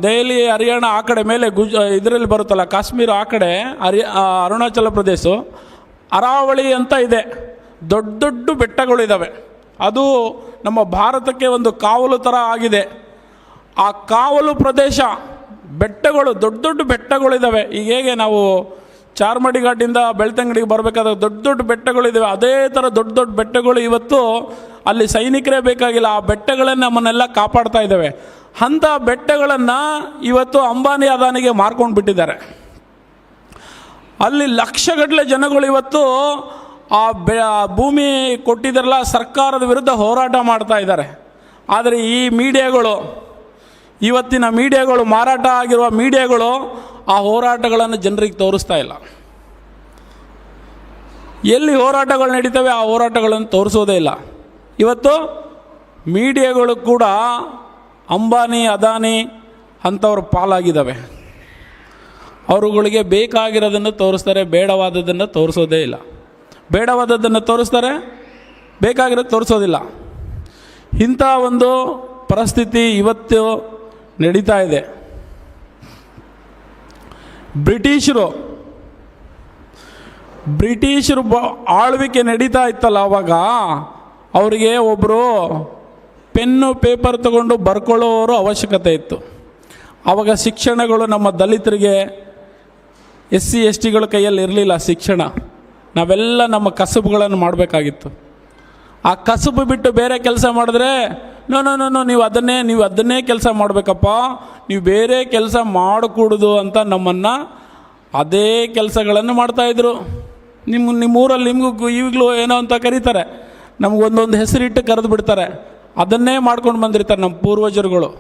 ದೆಹಲಿ ಹರಿಯಾಣ ಆ ಕಡೆ ಮೇಲೆ ಇದರಲ್ಲಿ ಬರುತ್ತಲ್ಲ, ಕಾಶ್ಮೀರ ಆ ಕಡೆ, ಅರುಣಾಚಲ ಪ್ರದೇಶ, ಅರಾವಳಿ ಅಂತ ಇದೆ. ದೊಡ್ಡ ದೊಡ್ಡ ಬೆಟ್ಟಗಳಿದ್ದಾವೆ. ಅದು ನಮ್ಮ ಭಾರತಕ್ಕೆ ಒಂದು ಕಾವಲು ಥರ ಆಗಿದೆ. ಆ ಕಾವಲು ಪ್ರದೇಶ, ಬೆಟ್ಟಗಳು, ದೊಡ್ಡ ದೊಡ್ಡ ಬೆಟ್ಟಗಳಿದ್ದಾವೆ. ಈಗ ಹೇಗೆ ನಾವು ಚಾರ್ಮಡಿ ಘಾಟಿಂದ ಬೆಳ್ತಂಗಡಿಗೆ ಬರಬೇಕಾದ್ರೆ ದೊಡ್ಡ ದೊಡ್ಡ ಬೆಟ್ಟಗಳಿದ್ದಾವೆ, ಅದೇ ಥರ ದೊಡ್ಡ ದೊಡ್ಡ ಬೆಟ್ಟಗಳು ಇವತ್ತು ಅಲ್ಲಿ ಸೈನಿಕರೇ ಬೇಕಾಗಿಲ್ಲ. ಆ ಬೆಟ್ಟಗಳನ್ನು ನಮ್ಮನ್ನೆಲ್ಲ ಕಾಪಾಡ್ತಾ ಇದ್ದಾವೆ. ಅಂಥ ಬೆಟ್ಟಗಳನ್ನು ಇವತ್ತು ಅಂಬಾನಿ ಅದಾನಿಗೆ ಮಾರ್ಕೊಂಡು ಬಿಟ್ಟಿದ್ದಾರೆ. ಅಲ್ಲಿ ಲಕ್ಷಗಟ್ಟಲೆ ಜನಗಳು ಇವತ್ತು ಆ ಭೂಮಿ ಕೊಟ್ಟಿದ್ದಾರಲ್ಲ ಸರ್ಕಾರದ ವಿರುದ್ಧ ಹೋರಾಟ ಮಾಡ್ತಾ ಇದ್ದಾರೆ. ಆದರೆ ಈ ಮೀಡಿಯಾಗಳು, ಇವತ್ತಿನ ಮೀಡಿಯಾಗಳು, ಮಾರಾಟ ಆಗಿರುವ ಮೀಡಿಯಾಗಳು ಆ ಹೋರಾಟಗಳನ್ನು ಜನರಿಗೆ ತೋರಿಸ್ತಾ ಇಲ್ಲ. ಎಲ್ಲಿ ಹೋರಾಟಗಳು ನಡೀತವೆ ಆ ಹೋರಾಟಗಳನ್ನು ತೋರಿಸೋದೇ ಇಲ್ಲ. ಇವತ್ತು ಮೀಡಿಯಾಗಳು ಕೂಡ ಅಂಬಾನಿ ಅದಾನಿ ಅಂಥವ್ರ ಪಾಲಾಗಿದ್ದಾವೆ. ಅವರುಗಳಿಗೆ ಬೇಕಾಗಿರೋದನ್ನು ತೋರಿಸ್ತಾರೆ, ಬೇಡವಾದದ್ದನ್ನು ತೋರಿಸೋದೇ ಇಲ್ಲ. ಬೇಡವಾದದ್ದನ್ನು ತೋರಿಸ್ತಾರೆ, ಬೇಕಾಗಿರೋದು ತೋರಿಸೋದಿಲ್ಲ. ಇಂಥ ಒಂದು ಪರಿಸ್ಥಿತಿ ಇವತ್ತು ನಡೀತಾ ಇದೆ. ಬ್ರಿಟಿಷರು ಆಳ್ವಿಕೆ ನಡೀತಾ ಇತ್ತಲ್ಲ, ಆವಾಗ ಅವರಿಗೆ ಒಬ್ಬರು ಪೆನ್ನು ಪೇಪರ್ ತಗೊಂಡು ಬರ್ಕೊಳ್ಳೋರು ಅವಶ್ಯಕತೆ ಇತ್ತು. ಆವಾಗ ಶಿಕ್ಷಣಗಳು ನಮ್ಮ ದಲಿತರಿಗೆ, SC STಗಳ ಕೈಯಲ್ಲಿ ಇರಲಿಲ್ಲ ಶಿಕ್ಷಣ. ನಾವೆಲ್ಲ ನಮ್ಮ ಕಸುಬುಗಳನ್ನು ಮಾಡಬೇಕಾಗಿತ್ತು. ಆ ಕಸುಬು ಬಿಟ್ಟು ಬೇರೆ ಕೆಲಸ ಮಾಡಿದ್ರೆ ನೋ ನೀವು ಅದನ್ನೇ ಕೆಲಸ ಮಾಡಬೇಕಪ್ಪ, ನೀವು ಬೇರೆ ಕೆಲಸ ಮಾಡಕೂಡದು ಅಂತ ನಮ್ಮನ್ನು ಅದೇ ಕೆಲಸಗಳನ್ನು ಮಾಡ್ತಾಯಿದ್ರು. ನಿಮ್ಮೂರಲ್ಲಿ ನಿಮಗೂ ಈಗಲೂ ಏನೋ ಅಂತ ಕರೀತಾರೆ, ನಮಗೊಂದೊಂದು ಹೆಸರಿಟ್ಟು ಕರೆದು ಬಿಡ್ತಾರೆ. ಅದನ್ನೇ ಮಾಡ್ಕೊಂಡು ಬಂದಿರ್ತಾರೆ ನಮ್ಮ ಪೂರ್ವಜರುಗಳು.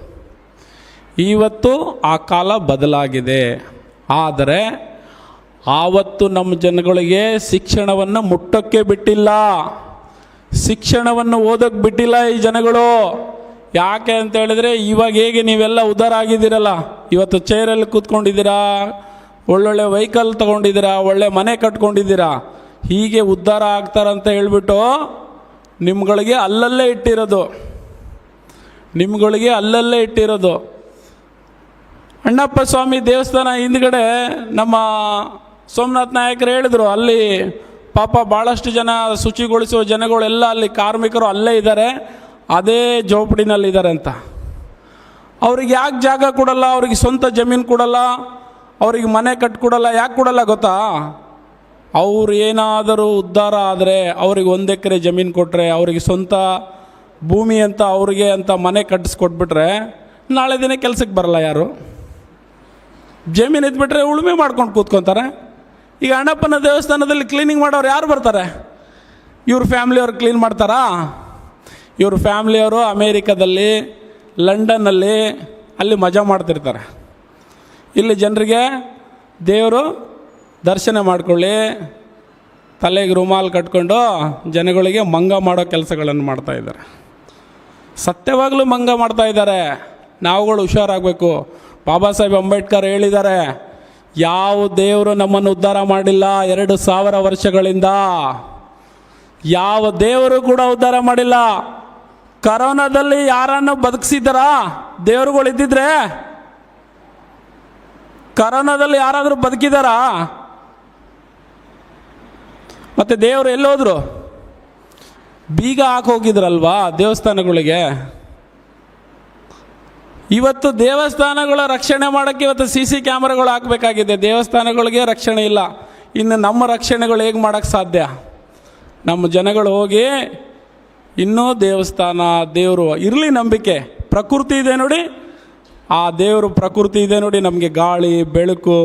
ಇವತ್ತು ಆ ಕಾಲ ಬದಲಾಗಿದೆ. ಆದರೆ ಆವತ್ತು ನಮ್ಮ ಜನಗಳಿಗೆ ಶಿಕ್ಷಣವನ್ನು ಮುಟ್ಟೋಕ್ಕೆ ಬಿಟ್ಟಿಲ್ಲ, ಶಿಕ್ಷಣವನ್ನು ಓದೋಕ್ಕೆ ಬಿಟ್ಟಿಲ್ಲ ಈ ಜನಗಳು. ಯಾಕೆ ಅಂತ ಹೇಳಿದ್ರೆ, ಇವಾಗ ಹೇಗೆ ನೀವೆಲ್ಲ ಉದ್ಧಾರ ಆಗಿದ್ದೀರಲ್ಲ, ಇವತ್ತು ಚೇರಲ್ಲಿ ಕೂತ್ಕೊಂಡಿದ್ದೀರಾ, ಒಳ್ಳೊಳ್ಳೆ ವೆಹಿಕಲ್ ತೊಗೊಂಡಿದ್ದೀರಾ, ಒಳ್ಳೆ ಮನೆ ಕಟ್ಕೊಂಡಿದ್ದೀರಾ, ಹೀಗೆ ಉದ್ಧಾರ ಆಗ್ತಾರಂತ ಹೇಳ್ಬಿಟ್ಟು ನಿಮ್ಗಳಿಗೆ ಅಲ್ಲಲ್ಲೇ ಇಟ್ಟಿರೋದು. ಅಣ್ಣಪ್ಪ ಸ್ವಾಮಿ ದೇವಸ್ಥಾನ ಹಿಂದ್ಗಡೆ ನಮ್ಮ ಸೋಮನಾಥ್ ನಾಯಕರು ಹೇಳಿದ್ರು, ಅಲ್ಲಿ ಪಾಪ ಭಾಳಷ್ಟು ಜನ ಶುಚಿಗೊಳಿಸುವ ಜನಗಳೆಲ್ಲ ಅಲ್ಲಿ ಕಾರ್ಮಿಕರು ಅಲ್ಲೇ ಇದ್ದಾರೆ, ಅದೇ ಜೋಪಡಿನಲ್ಲಿದ್ದಾರೆ ಅಂತ. ಅವ್ರಿಗೆ ಯಾಕೆ ಜಾಗ ಕೊಡಲ್ಲ? ಅವ್ರಿಗೆ ಸ್ವಂತ ಜಮೀನು ಕೊಡಲ್ಲ, ಅವ್ರಿಗೆ ಮನೆ ಕಟ್ಕೊಡಲ್ಲ. ಯಾಕೆ ಕೊಡಲ್ಲ ಗೊತ್ತಾ? ಅವ್ರು ಏನಾದರೂ ಉದ್ಧಾರ ಆದರೆ ಅವ್ರಿಗೆ 1 ಎಕರೆ ಜಮೀನು ಕೊಟ್ಟರೆ, ಅವ್ರಿಗೆ ಸ್ವಂತ ಭೂಮಿ ಅಂತ ಅವ್ರಿಗೆ ಅಂತ ಮನೆ ಕಟ್ಟಿಸ್ಕೊಟ್ಬಿಟ್ರೆ ನಾಳೆ ದಿನ ಕೆಲಸಕ್ಕೆ ಬರಲ್ಲ ಯಾರು. ಜಮೀನು ಇದ್ಬಿಟ್ರೆ ಉಳುಮೆ ಮಾಡ್ಕೊಂಡು ಕೂತ್ಕೊತಾರೆ. ಈಗ ಅಣ್ಣಪ್ಪನ ದೇವಸ್ಥಾನದಲ್ಲಿ ಕ್ಲೀನಿಂಗ್ ಮಾಡೋರು ಯಾರು ಬರ್ತಾರೆ? ಇವ್ರ ಫ್ಯಾಮ್ಲಿಯವ್ರು ಕ್ಲೀನ್ ಮಾಡ್ತಾರಾ? ಇವ್ರ ಫ್ಯಾಮ್ಲಿಯವರು ಅಮೇರಿಕಾದಲ್ಲಿ, ಲಂಡನ್ನಲ್ಲಿ ಅಲ್ಲಿ ಮಜಾ ಮಾಡ್ತಿರ್ತಾರೆ. ಇಲ್ಲಿ ಜನರಿಗೆ ದೇವರು ದರ್ಶನ ಮಾಡ್ಕೊಳ್ಳಿ, ತಲೆಗೆ ರುಮಾಲ್ ಕಟ್ಕೊಂಡು ಜನಗಳಿಗೆ ಮಂಗ ಮಾಡೋ ಕೆಲಸಗಳನ್ನು ಮಾಡ್ತಾಯಿದ್ದಾರೆ. ಸತ್ಯವಾಗಲೂ ಮಂಗ ಮಾಡ್ತಾಯಿದ್ದಾರೆ. ನಾವುಗಳು ಹುಷಾರಾಗಬೇಕು. ಬಾಬಾ ಸಾಹೇಬ್ ಅಂಬೇಡ್ಕರ್ ಹೇಳಿದ್ದಾರೆ, ಯಾವ ದೇವರು ನಮ್ಮನ್ನು ಉದ್ಧಾರ ಮಾಡಿಲ್ಲ 2000 ವರ್ಷಗಳಿಂದ. ಯಾವ ದೇವರು ಕೂಡ ಉದ್ಧಾರ ಮಾಡಿಲ್ಲ. ಕರೋನಾದಲ್ಲಿ ಯಾರನ್ನು ಬದುಕಿಸಿದಾರಾ? ದೇವರುಗಳಿದ್ದಿದ್ರೆ ಕರೋನಾದಲ್ಲಿ ಯಾರಾದರೂ ಬದುಕಿದಾರಾ? ಮತ್ತೆ ದೇವರು ಎಲ್ಲೋದ್ರು? ಬೀಗ ಹಾಕಿ ಹೋಗಿದ್ರಲ್ವಾ ದೇವಸ್ಥಾನಗಳಿಗೆ. ಇವತ್ತು ದೇವಸ್ಥಾನಗಳ ರಕ್ಷಣೆ ಮಾಡೋಕ್ಕೆ ಇವತ್ತು CC ಕ್ಯಾಮ್ರಾಗಳು ಹಾಕಬೇಕಾಗಿದೆ. ದೇವಸ್ಥಾನಗಳಿಗೆ ರಕ್ಷಣೆ ಇಲ್ಲ, ಇನ್ನು ನಮ್ಮ ರಕ್ಷಣೆಗಳು ಹೇಗೆ ಮಾಡೋಕ್ಕೆ ಸಾಧ್ಯ? ನಮ್ಮ ಜನಗಳು ಹೋಗಿ ಇನ್ನೂ ದೇವಸ್ಥಾನ, ದೇವರು ಇರಲಿ, ನಂಬಿಕೆ, ಪ್ರಕೃತಿ ಇದೆ ನೋಡಿ, ಆ ದೇವರು ಪ್ರಕೃತಿ ಇದೆ ನೋಡಿ, ನಮಗೆ ಗಾಳಿ, ಬೆಳಕು,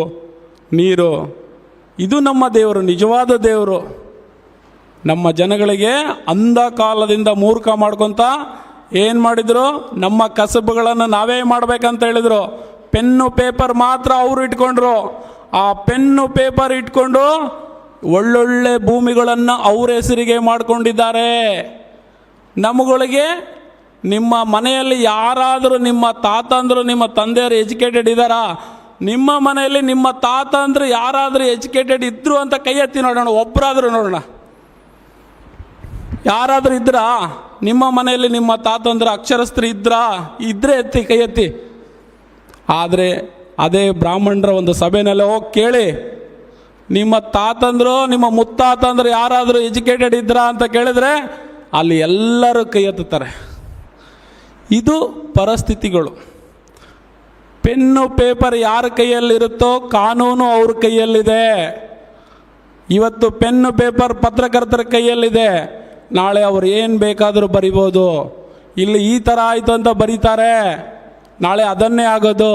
ನೀರು, ಇದು ನಮ್ಮ ದೇವರು, ನಿಜವಾದ ದೇವರು. ನಮ್ಮ ಜನಗಳಿಗೆ ಅಂಧ ಕಾಲದಿಂದ ಮೂರ್ಖ ಮಾಡ್ಕೊತ ಏನು ಮಾಡಿದ್ರು? ನಮ್ಮ ಕಸಬುಗಳನ್ನು ನಾವೇ ಮಾಡಬೇಕಂತ ಹೇಳಿದರು. ಪೆನ್ನು ಪೇಪರ್ ಮಾತ್ರ ಅವರು ಇಟ್ಕೊಂಡ್ರು. ಆ ಪೆನ್ನು ಪೇಪರ್ ಇಟ್ಕೊಂಡು ಒಳ್ಳೊಳ್ಳೆ ಭೂಮಿಗಳನ್ನು ಅವ್ರ ಹೆಸರಿಗೆ ಮಾಡಿಕೊಂಡಿದ್ದಾರೆ. ನಮ್ಮಗಳಿಗೆ ನಿಮ್ಮ ಮನೆಯಲ್ಲಿ ಯಾರಾದರೂ ನಿಮ್ಮ ತಾತ ಅಂದರು, ನಿಮ್ಮ ತಂದೆಯವರು ಎಜುಕೇಟೆಡ್ ಇದ್ದಾರಾ? ನಿಮ್ಮ ಮನೆಯಲ್ಲಿ ನಿಮ್ಮ ತಾತ ಅಂದ್ರೆ ಯಾರಾದರೂ ಎಜುಕೇಟೆಡ್ ಇದ್ರು ಅಂತ ಕೈ ಎತ್ತಿ ನೋಡೋಣ, ಒಬ್ಬರಾದರೂ ನೋಡೋಣ. ಯಾರಾದರೂ ಇದ್ರಾ ನಿಮ್ಮ ಮನೆಯಲ್ಲಿ? ನಿಮ್ಮ ತಾತ ಅಂದ್ರೆ ಅಕ್ಷರಸ್ಥರು ಇದ್ರಾ? ಇದ್ರೆ ಎತ್ತಿ, ಕೈ ಎತ್ತಿ. ಆದರೆ ಅದೇ ಬ್ರಾಹ್ಮಣರ ಒಂದು ಸಭೆಯಲ್ಲಿ ಹೋಗಿ ಕೇಳಿ, ನಿಮ್ಮ ತಾತಂದ್ರು, ನಿಮ್ಮ ಮುತ್ತಾತಂದ್ರು ಯಾರಾದರೂ ಎಜುಕೇಟೆಡ್ ಇದ್ರಾ ಅಂತ ಕೇಳಿದ್ರೆ ಅಲ್ಲಿ ಎಲ್ಲರೂ ಕೈ ಎತ್ತುತ್ತಾರೆ. ಇದು ಪರಿಸ್ಥಿತಿಗಳು. ಪೆನ್ನು ಪೇಪರ್ ಯಾರ ಕೈಯಲ್ಲಿರುತ್ತೋ ಕಾನೂನು ಅವ್ರ ಕೈಯಲ್ಲಿದೆ. ಇವತ್ತು ಪೆನ್ನು ಪೇಪರ್ ಪತ್ರಕರ್ತರ ಕೈಯಲ್ಲಿದೆ. ನಾಳೆ ಅವ್ರು ಏನು ಬೇಕಾದರೂ ಬರಿಬೋದು. ಇಲ್ಲಿ ಈ ಥರ ಆಯಿತು ಅಂತ ಬರೀತಾರೆ, ನಾಳೆ ಅದನ್ನೇ ಆಗೋದು.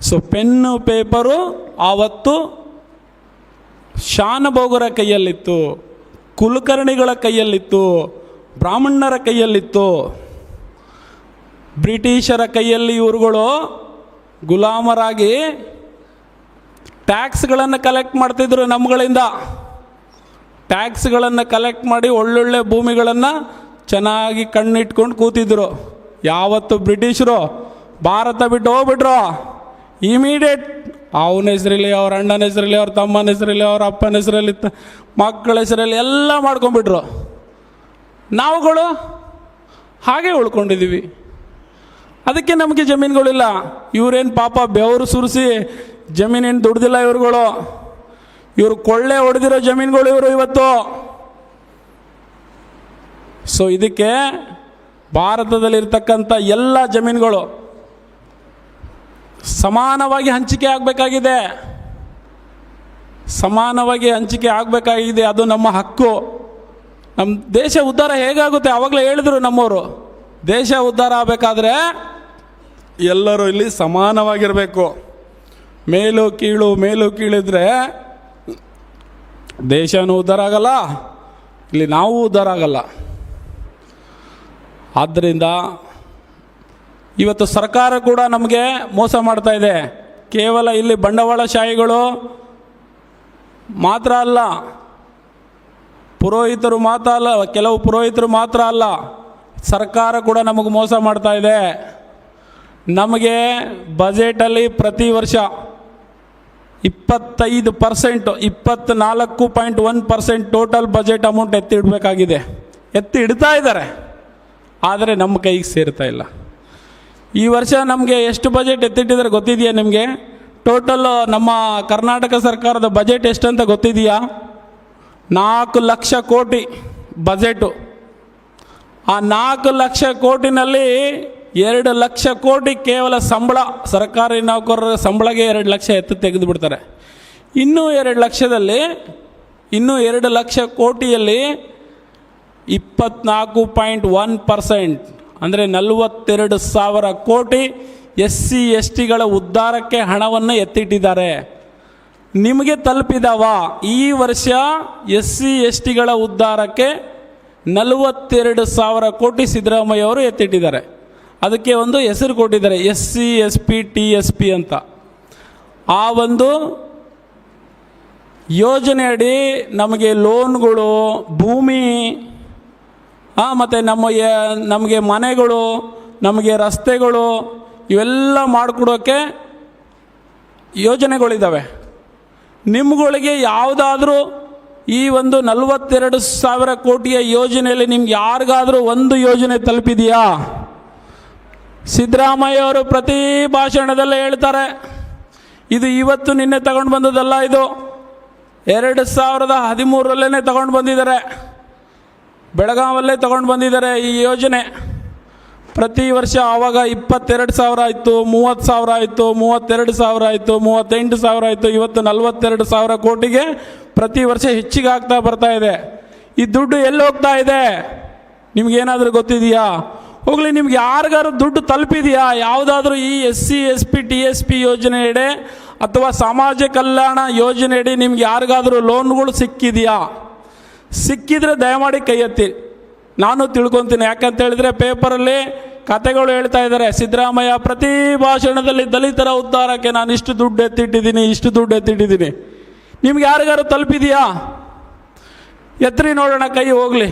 ಸೊ ಪೆನ್ನು ಪೇಪರು ಆವತ್ತು ಶಾನಭೋಗರ ಕೈಯಲ್ಲಿತ್ತು, ಕುಲಕರ್ಣಿಗಳ ಕೈಯಲ್ಲಿತ್ತು, ಬ್ರಾಹ್ಮಣರ ಕೈಯಲ್ಲಿತ್ತು. ಬ್ರಿಟಿಷರ ಕೈಯಲ್ಲಿ ಇವರುಗಳು ಗುಲಾಮರಾಗಿ ಟ್ಯಾಕ್ಸ್ಗಳನ್ನು ಕಲೆಕ್ಟ್ ಮಾಡ್ತಿದ್ರು ನಮ್ಮಗಳಿಂದ. ಟ್ಯಾಕ್ಸ್ಗಳನ್ನು ಕಲೆಕ್ಟ್ ಮಾಡಿ ಒಳ್ಳೊಳ್ಳೆ ಭೂಮಿಗಳನ್ನು ಚೆನ್ನಾಗಿ ಕಣ್ಣಿಟ್ಕೊಂಡು ಕೂತಿದ್ರು. ಯಾವತ್ತು ಬ್ರಿಟಿಷರು ಭಾರತ ಬಿಟ್ಟು ಹೋಗ್ಬಿಟ್ರು, ಇಮಿಡಿಯೇಟ್ ಅವನ ಹೆಸರಲ್ಲಿ, ಅವ್ರ ಅಣ್ಣನ ಹೆಸರಲ್ಲಿ, ಅವ್ರ ತಮ್ಮನ ಹೆಸರಲ್ಲಿ, ಅವ್ರ ಅಪ್ಪನ ಹೆಸರಲ್ಲಿ, ಮಕ್ಕಳ ಹೆಸರಲ್ಲಿ ಎಲ್ಲ ಮಾಡ್ಕೊಂಡ್ಬಿಟ್ರು. ನಾವುಗಳು ಹಾಗೆ ಉಳ್ಕೊಂಡಿದ್ದೀವಿ. ಅದಕ್ಕೆ ನಮಗೆ ಜಮೀನುಗಳಿಲ್ಲ. ಇವರೇನು ಪಾಪ ಬೆವರು ಸುರಿಸಿ ಜಮೀನೇನು ದುಡ್ದಿಲ್ಲ ಇವ್ರುಗಳು. ಇವರು ಕೊಳ್ಳೆ ಹೊಡೆದಿರೋ ಜಮೀನುಗಳು ಇವರು ಇವತ್ತು. ಸೊ ಇದಕ್ಕೆ ಭಾರತದಲ್ಲಿರ್ತಕ್ಕಂಥ ಎಲ್ಲ ಜಮೀನುಗಳು ಸಮಾನವಾಗಿ ಹಂಚಿಕೆ ಆಗಬೇಕಾಗಿದೆ. ಸಮಾನವಾಗಿ ಹಂಚಿಕೆ ಆಗಬೇಕಾಗಿದೆ. ಅದು ನಮ್ಮ ಹಕ್ಕು. ನಮ್ಮ ದೇಶ ಉದ್ಧಾರ ಹೇಗಾಗುತ್ತೆ? ಆವಾಗಲೇ ಹೇಳಿದ್ರು ನಮ್ಮವರು, ದೇಶ ಉದ್ಧಾರ ಆಗಬೇಕಾದ್ರೆ ಎಲ್ಲರೂ ಇಲ್ಲಿ ಸಮಾನವಾಗಿರಬೇಕು. ಮೇಲು ಕೀಳು ಮೇಲು ಕೀಳಿದ್ರೆ ದೇಶನೂ ಉದ್ಧಾರ ಆಗಲ್ಲ, ಇಲ್ಲಿ ನಾವು ಉದ್ಧಾರ ಆಗಲ್ಲ. ಆದ್ದರಿಂದ ಇವತ್ತು ಸರ್ಕಾರ ಕೂಡ ನಮಗೆ ಮೋಸ ಮಾಡ್ತಾ ಇದೆ. ಕೇವಲ ಇಲ್ಲಿ ಬಂಡವಾಳಶಾಹಿಗಳು ಮಾತ್ರ ಅಲ್ಲ, ಪುರೋಹಿತರು ಮಾತ್ರ ಅಲ್ಲ, ಕೆಲವು ಪುರೋಹಿತರು ಮಾತ್ರ ಅಲ್ಲ, ಸರ್ಕಾರ ಕೂಡ ನಮಗೆ ಮೋಸ ಮಾಡ್ತಾ ಇದೆ. ನಮಗೆ ಬಜೆಟಲ್ಲಿ ಪ್ರತಿ ವರ್ಷ 25%, 24.1% ಟೋಟಲ್ ಬಜೆಟ್ ಅಮೌಂಟ್ ಎತ್ತಿ ಇಡಬೇಕಾಗಿದೆ. ಎತ್ತಿ ಇಡ್ತಾ ಇದ್ದಾರೆ, ಆದರೆ ನಮ್ಮ ಕೈಗೆ ಸೇರ್ತಾ ಇಲ್ಲ. ಈ ವರ್ಷ ನಮಗೆ ಎಷ್ಟು ಬಜೆಟ್ ಎತ್ತಿಟ್ಟಿದ್ದಾರೆ ಗೊತ್ತಿದೆಯಾ ನಿಮಗೆ? ಟೋಟಲ್ ನಮ್ಮ ಕರ್ನಾಟಕ ಸರ್ಕಾರದ ಬಜೆಟ್ ಎಷ್ಟಂತ ಗೊತ್ತಿದೆಯಾ? 4 ಲಕ್ಷ ಕೋಟಿ ಬಜೆಟು. ಆ 4 ಲಕ್ಷ ಕೋಟಿನಲ್ಲಿ 2 ಲಕ್ಷ ಕೋಟಿ ಕೇವಲ ಸಂಬಳ, ಸರ್ಕಾರಿ ನೌಕರರ ಸಂಬಳಗೆ 2 ಲಕ್ಷ ಎತ್ತು ತೆಗೆದು ಬಿಡ್ತಾರೆ. ಇನ್ನೂ 2 ಲಕ್ಷದಲ್ಲಿ, ಇನ್ನೂ 2 ಲಕ್ಷ ಕೋಟಿಯಲ್ಲಿ 24.1% ಅಂದರೆ 42,000 ಕೋಟಿ SC STಗಳ ಉದ್ಧಾರಕ್ಕೆ ಹಣವನ್ನು ಎತ್ತಿಟ್ಟಿದ್ದಾರೆ. ನಿಮಗೆ ತಲುಪಿದವ ಈ ವರ್ಷ SC STಗಳ ಉದ್ಧಾರಕ್ಕೆ 42,000 ಕೋಟಿ ಸಿದ್ದರಾಮಯ್ಯ ಅವರು ಎತ್ತಿಟ್ಟಿದ್ದಾರೆ. ಅದಕ್ಕೆ ಒಂದು ಹೆಸರು ಕೊಟ್ಟಿದ್ದಾರೆ, SC SP TSP ಅಂತ. ಆ ಒಂದು ಯೋಜನೆಯಡಿ ನಮಗೆ ಲೋನ್ಗಳು, ಭೂಮಿ, ಮತ್ತು ನಮಗೆ ಮನೆಗಳು, ನಮಗೆ ರಸ್ತೆಗಳು ಇವೆಲ್ಲ ಮಾಡಿಕೊಡೋಕ್ಕೆ ಯೋಜನೆಗಳಿದ್ದಾವೆ. ನಿಮ್ಮಗಳಿಗೆ ಯಾವುದಾದ್ರೂ ಈ ಒಂದು 42,000 ಕೋಟಿಯ ಯೋಜನೆಯಲ್ಲಿ ನಿಮ್ಗೆ ಯಾರಿಗಾದರೂ ಒಂದು ಯೋಜನೆ ತಲುಪಿದೆಯಾ? ಸಿದ್ದರಾಮಯ್ಯ ಅವರು ಪ್ರತಿ ಭಾಷಣದಲ್ಲೇ ಹೇಳ್ತಾರೆ, ಇದು ಇವತ್ತು ನಿನ್ನೆ ತಗೊಂಡು ಬಂದದಲ್ಲ, ಇದು 2013ರಲ್ಲೇ ತಗೊಂಡು ಬಂದಿದ್ದಾರೆ, ಬೆಳಗಾವಲ್ಲೇ ತಗೊಂಡು ಬಂದಿದ್ದಾರೆ ಈ ಯೋಜನೆ. ಪ್ರತಿ ವರ್ಷ ಆವಾಗ 22,000 ಆಯಿತು, 30,000 ಆಯಿತು, 32,000 ಆಯಿತು, 38,000 ಆಯಿತು, ಇವತ್ತು 42,000 ಕೋಟಿಗೆ ಪ್ರತಿ ವರ್ಷ ಹೆಚ್ಚಿಗೆ ಆಗ್ತಾ ಬರ್ತಾ ಇದೆ. ಈ ದುಡ್ಡು ಎಲ್ಲಿ ಹೋಗ್ತಾ ಇದೆ ನಿಮ್ಗೇನಾದರೂ ಗೊತ್ತಿದೆಯಾ? ಹೋಗಲಿ, ನಿಮ್ಗೆ ಯಾರಿಗಾರು ದುಡ್ಡು ತಲುಪಿದೆಯಾ? ಯಾವುದಾದ್ರೂ ಈ SC ST TSP ಯೋಜನೆಯಡೆ ಅಥವಾ ಸಮಾಜ ಕಲ್ಯಾಣ ಯೋಜನೆಯಡಿ ನಿಮ್ಗೆ ಯಾರಿಗಾದರೂ ಲೋನ್ಗಳು ಸಿಕ್ಕಿದೆಯಾ? ಸಿಕ್ಕಿದರೆ ದಯಮಾಡಿ ಕೈ ಎತ್ತಿ, ನಾನು ತಿಳ್ಕೊತೀನಿ. ಯಾಕಂತ ಹೇಳಿದ್ರೆ ಪೇಪರಲ್ಲಿ ಕತೆಗಳು ಹೇಳ್ತಾ ಇದ್ದಾರೆ, ಸಿದ್ದರಾಮಯ್ಯ ಪ್ರತಿ ಭಾಷಣದಲ್ಲಿ ದಲಿತರ ಉದ್ಧಾರಕ್ಕೆ ನಾನು ಇಷ್ಟು ದುಡ್ಡು ಎತ್ತಿಟ್ಟಿದ್ದೀನಿ, ಇಷ್ಟು ದುಡ್ಡು ಎತ್ತಿಟ್ಟಿದ್ದೀನಿ. ನಿಮ್ಗೆ ಯಾರಿಗಾರು ತಲುಪಿದೆಯಾ? ಎತ್ತರಿ ನೋಡೋಣ ಕೈ, ಹೋಗಲಿ.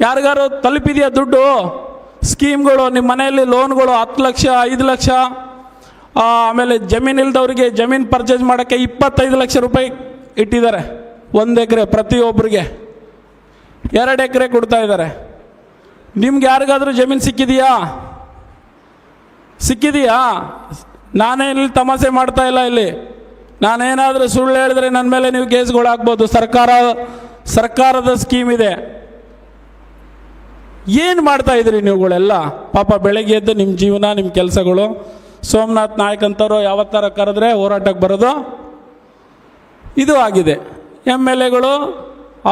ಯಾರಿಗಾರು ತಲುಪಿದೆಯಾ ದುಡ್ಡು? ಸ್ಕೀಮ್ಗಳು, ನಿಮ್ಮ ಮನೆಯಲ್ಲಿ ಲೋನ್ಗಳು 10 ಲಕ್ಷ 5 ಲಕ್ಷ, ಆಮೇಲೆ ಜಮೀನು ಇಲ್ದವರಿಗೆ ಜಮೀನು ಪರ್ಚೇಸ್ ಮಾಡೋಕ್ಕೆ 25 ಲಕ್ಷ ರೂಪಾಯಿ ಇಟ್ಟಿದ್ದಾರೆ. 1 ಎಕರೆ ಪ್ರತಿಯೊಬ್ಬರಿಗೆ 2 ಎಕರೆ ಕೊಡ್ತಾ ಇದ್ದಾರೆ. ನಿಮ್ಗೆ ಯಾರಿಗಾದರೂ ಜಮೀನು ಸಿಕ್ಕಿದೆಯಾ? ಸಿಕ್ಕಿದೆಯಾ? ನಾನೇನಿಲ್ಲಿ ತಮಾಷೆ ಮಾಡ್ತಾ ಇಲ್ಲ. ಇಲ್ಲಿ ನಾನೇನಾದರೂ ಸುಳ್ಳು ಹೇಳಿದ್ರೆ ನನ್ನ ಮೇಲೆ ನೀವು ಕೇಸ್ಗಳು ಹಾಕ್ಬೋದು. ಸರ್ಕಾರದ ಸ್ಕೀಮ್ ಇದೆ. ಏನು ಮಾಡ್ತಾ ಇದ್ರಿ ನೀವುಗಳೆಲ್ಲ? ಪಾಪ ಬೆಳಗ್ಗೆ ಎದ್ದು ನಿಮ್ಮ ಜೀವನ, ನಿಮ್ಮ ಕೆಲಸಗಳು. ಸೋಮನಾಥ್ ನಾಯಕ್ ಅಂತವರು ಯಾವತ್ತಾರ ಕರೆದ್ರೆ ಹೋರಾಟಕ್ಕೆ ಬರೋದು ಇದು ಆಗಿದೆ. MLAಗಳು